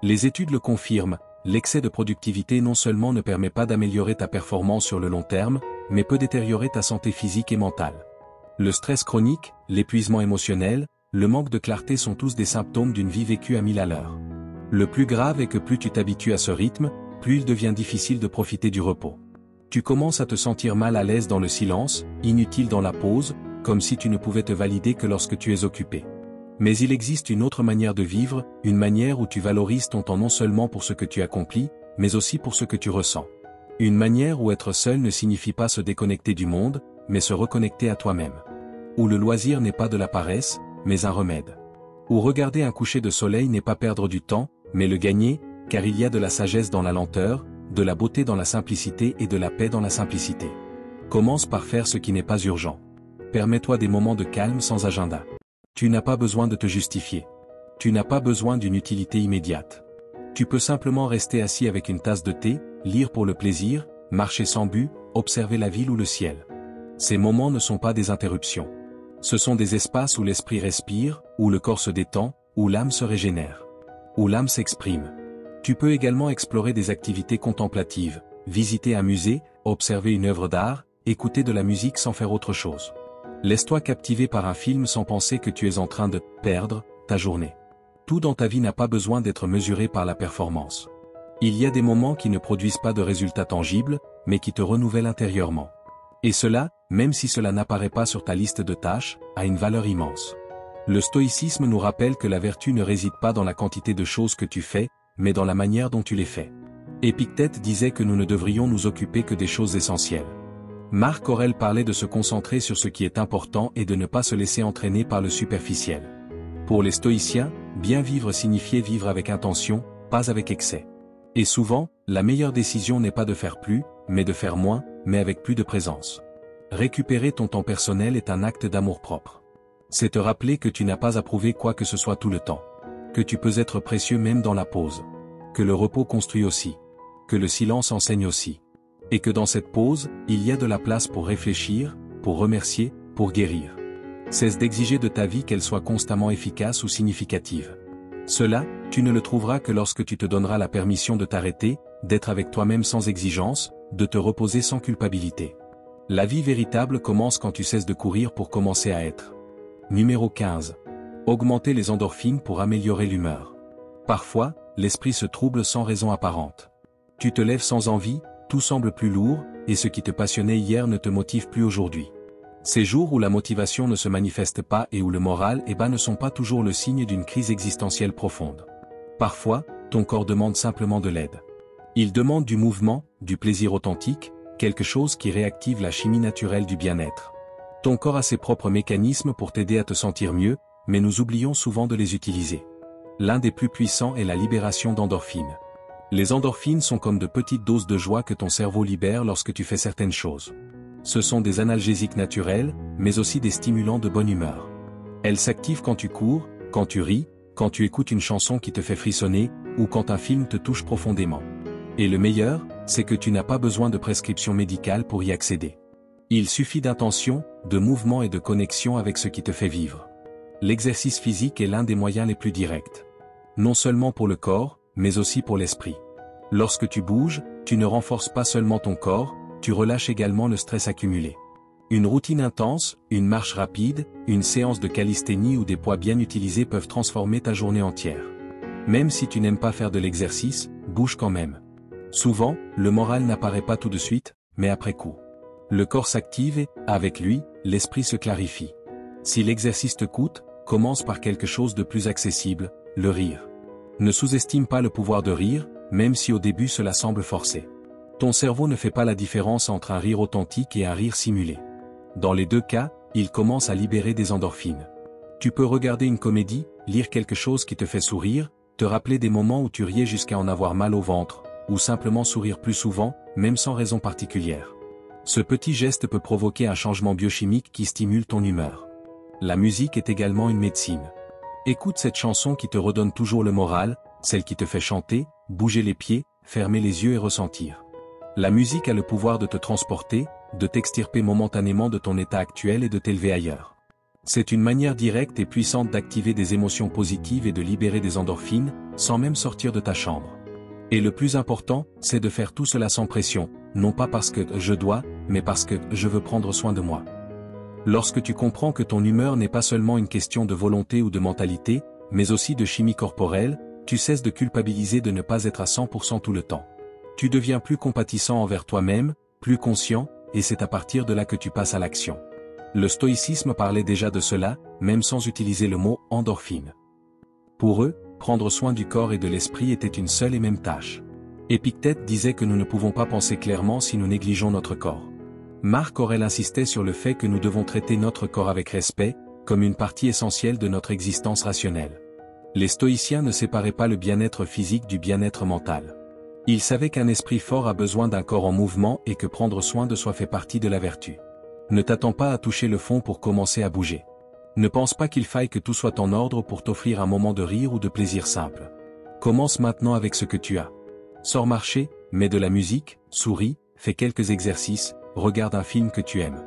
Les études le confirment, l'excès de productivité non seulement ne permet pas d'améliorer ta performance sur le long terme, mais peut détériorer ta santé physique et mentale. Le stress chronique, l'épuisement émotionnel, le manque de clarté sont tous des symptômes d'une vie vécue à 1000 à l'heure. Le plus grave est que plus tu t'habitues à ce rythme, plus il devient difficile de profiter du repos. Tu commences à te sentir mal à l'aise dans le silence, inutile dans la pause, comme si tu ne pouvais te valider que lorsque tu es occupé. Mais il existe une autre manière de vivre, une manière où tu valorises ton temps non seulement pour ce que tu accomplis, mais aussi pour ce que tu ressens. Une manière où être seul ne signifie pas se déconnecter du monde, mais se reconnecter à toi-même. Où le loisir n'est pas de la paresse, mais un remède. Où regarder un coucher de soleil n'est pas perdre du temps, mais le gagner, car il y a de la sagesse dans la lenteur, de la beauté dans la simplicité et de la paix dans la simplicité. Commence par faire ce qui n'est pas urgent. Permets-toi des moments de calme sans agenda. Tu n'as pas besoin de te justifier. Tu n'as pas besoin d'une utilité immédiate. Tu peux simplement rester assis avec une tasse de thé, lire pour le plaisir, marcher sans but, observer la ville ou le ciel. Ces moments ne sont pas des interruptions. Ce sont des espaces où l'esprit respire, où le corps se détend, où l'âme se régénère. Où l'âme s'exprime. Tu peux également explorer des activités contemplatives, visiter un musée, observer une œuvre d'art, écouter de la musique sans faire autre chose. Laisse-toi captiver par un film sans penser que tu es en train de perdre ta journée. Tout dans ta vie n'a pas besoin d'être mesuré par la performance. Il y a des moments qui ne produisent pas de résultats tangibles, mais qui te renouvellent intérieurement. Et cela, même si cela n'apparaît pas sur ta liste de tâches, a une valeur immense. Le stoïcisme nous rappelle que la vertu ne réside pas dans la quantité de choses que tu fais, mais dans la manière dont tu les fais. Épictète disait que nous ne devrions nous occuper que des choses essentielles. Marc Aurèle parlait de se concentrer sur ce qui est important et de ne pas se laisser entraîner par le superficiel. Pour les stoïciens, bien vivre signifiait vivre avec intention, pas avec excès. Et souvent, la meilleure décision n'est pas de faire plus, mais de faire moins, mais avec plus de présence. Récupérer ton temps personnel est un acte d'amour-propre. C'est te rappeler que tu n'as pas à prouver quoi que ce soit tout le temps. Que tu peux être précieux même dans la pause. Que le repos construit aussi. Que le silence enseigne aussi. Et que dans cette pause, il y a de la place pour réfléchir, pour remercier, pour guérir. Cesse d'exiger de ta vie qu'elle soit constamment efficace ou significative. Cela, tu ne le trouveras que lorsque tu te donneras la permission de t'arrêter, d'être avec toi-même sans exigence, de te reposer sans culpabilité. La vie véritable commence quand tu cesses de courir pour commencer à être. Numéro 15. Augmenter les endorphines pour améliorer l'humeur. Parfois, l'esprit se trouble sans raison apparente. Tu te lèves sans envie, tout semble plus lourd, et ce qui te passionnait hier ne te motive plus aujourd'hui. Ces jours où la motivation ne se manifeste pas et où le moral est bas ne sont pas toujours le signe d'une crise existentielle profonde. Parfois, ton corps demande simplement de l'aide. Il demande du mouvement, du plaisir authentique, quelque chose qui réactive la chimie naturelle du bien-être. Ton corps a ses propres mécanismes pour t'aider à te sentir mieux, mais nous oublions souvent de les utiliser. L'un des plus puissants est la libération d'endorphines. Les endorphines sont comme de petites doses de joie que ton cerveau libère lorsque tu fais certaines choses. Ce sont des analgésiques naturels, mais aussi des stimulants de bonne humeur. Elles s'activent quand tu cours, quand tu ris, quand tu écoutes une chanson qui te fait frissonner, ou quand un film te touche profondément. Et le meilleur, c'est que tu n'as pas besoin de prescription médicale pour y accéder. Il suffit d'intention, de mouvement et de connexion avec ce qui te fait vivre. L'exercice physique est l'un des moyens les plus directs. Non seulement pour le corps, mais aussi pour l'esprit. Lorsque tu bouges, tu ne renforces pas seulement ton corps, tu relâches également le stress accumulé. Une routine intense, une marche rapide, une séance de calisthénie ou des poids bien utilisés peuvent transformer ta journée entière. Même si tu n'aimes pas faire de l'exercice, bouge quand même. Souvent, le moral n'apparaît pas tout de suite, mais après coup. Le corps s'active et, avec lui, l'esprit se clarifie. Si l'exercice te coûte, commence par quelque chose de plus accessible, le rire. Ne sous-estime pas le pouvoir de rire, même si au début cela semble forcé. Ton cerveau ne fait pas la différence entre un rire authentique et un rire simulé. Dans les deux cas, il commence à libérer des endorphines. Tu peux regarder une comédie, lire quelque chose qui te fait sourire, te rappeler des moments où tu riais jusqu'à en avoir mal au ventre, ou simplement sourire plus souvent, même sans raison particulière. Ce petit geste peut provoquer un changement biochimique qui stimule ton humeur. La musique est également une médecine. Écoute cette chanson qui te redonne toujours le moral, celle qui te fait chanter, bouger les pieds, fermer les yeux et ressentir. La musique a le pouvoir de te transporter, de t'extirper momentanément de ton état actuel et de t'élever ailleurs. C'est une manière directe et puissante d'activer des émotions positives et de libérer des endorphines, sans même sortir de ta chambre. Et le plus important, c'est de faire tout cela sans pression, non pas parce que je dois, mais parce que je veux prendre soin de moi. Lorsque tu comprends que ton humeur n'est pas seulement une question de volonté ou de mentalité, mais aussi de chimie corporelle, tu cesses de culpabiliser de ne pas être à 100% tout le temps. Tu deviens plus compatissant envers toi-même, plus conscient, et c'est à partir de là que tu passes à l'action. Le stoïcisme parlait déjà de cela, même sans utiliser le mot « endorphine ». Pour eux, prendre soin du corps et de l'esprit était une seule et même tâche. Épictète disait que nous ne pouvons pas penser clairement si nous négligeons notre corps. Marc Aurèle insistait sur le fait que nous devons traiter notre corps avec respect, comme une partie essentielle de notre existence rationnelle. Les stoïciens ne séparaient pas le bien-être physique du bien-être mental. Ils savaient qu'un esprit fort a besoin d'un corps en mouvement et que prendre soin de soi fait partie de la vertu. Ne t'attends pas à toucher le fond pour commencer à bouger. Ne pense pas qu'il faille que tout soit en ordre pour t'offrir un moment de rire ou de plaisir simple. Commence maintenant avec ce que tu as. Sors marcher, mets de la musique, souris, fais quelques exercices, regarde un film que tu aimes.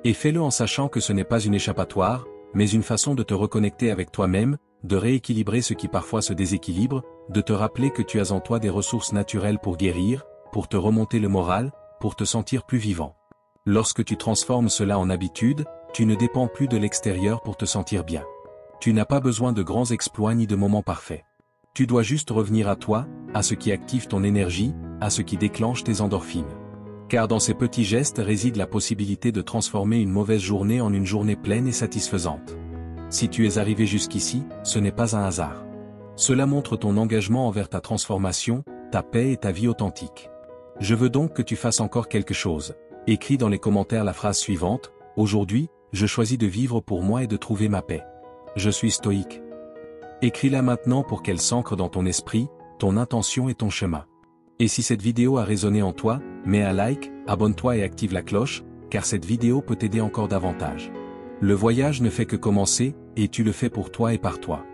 Et fais-le en sachant que ce n'est pas une échappatoire, mais une façon de te reconnecter avec toi-même, de rééquilibrer ce qui parfois se déséquilibre, de te rappeler que tu as en toi des ressources naturelles pour guérir, pour te remonter le moral, pour te sentir plus vivant. Lorsque tu transformes cela en habitude, tu ne dépends plus de l'extérieur pour te sentir bien. Tu n'as pas besoin de grands exploits ni de moments parfaits. Tu dois juste revenir à toi, à ce qui active ton énergie, à ce qui déclenche tes endorphines. Car dans ces petits gestes réside la possibilité de transformer une mauvaise journée en une journée pleine et satisfaisante. Si tu es arrivé jusqu'ici, ce n'est pas un hasard. Cela montre ton engagement envers ta transformation, ta paix et ta vie authentique. Je veux donc que tu fasses encore quelque chose. Écris dans les commentaires la phrase suivante: aujourd'hui, je choisis de vivre pour moi et de trouver ma paix. Je suis stoïque. Écris-la maintenant pour qu'elle s'ancre dans ton esprit, ton intention et ton chemin. Et si cette vidéo a résonné en toi, mets un like, abonne-toi et active la cloche, car cette vidéo peut t'aider encore davantage. Le voyage ne fait que commencer, et tu le fais pour toi et par toi.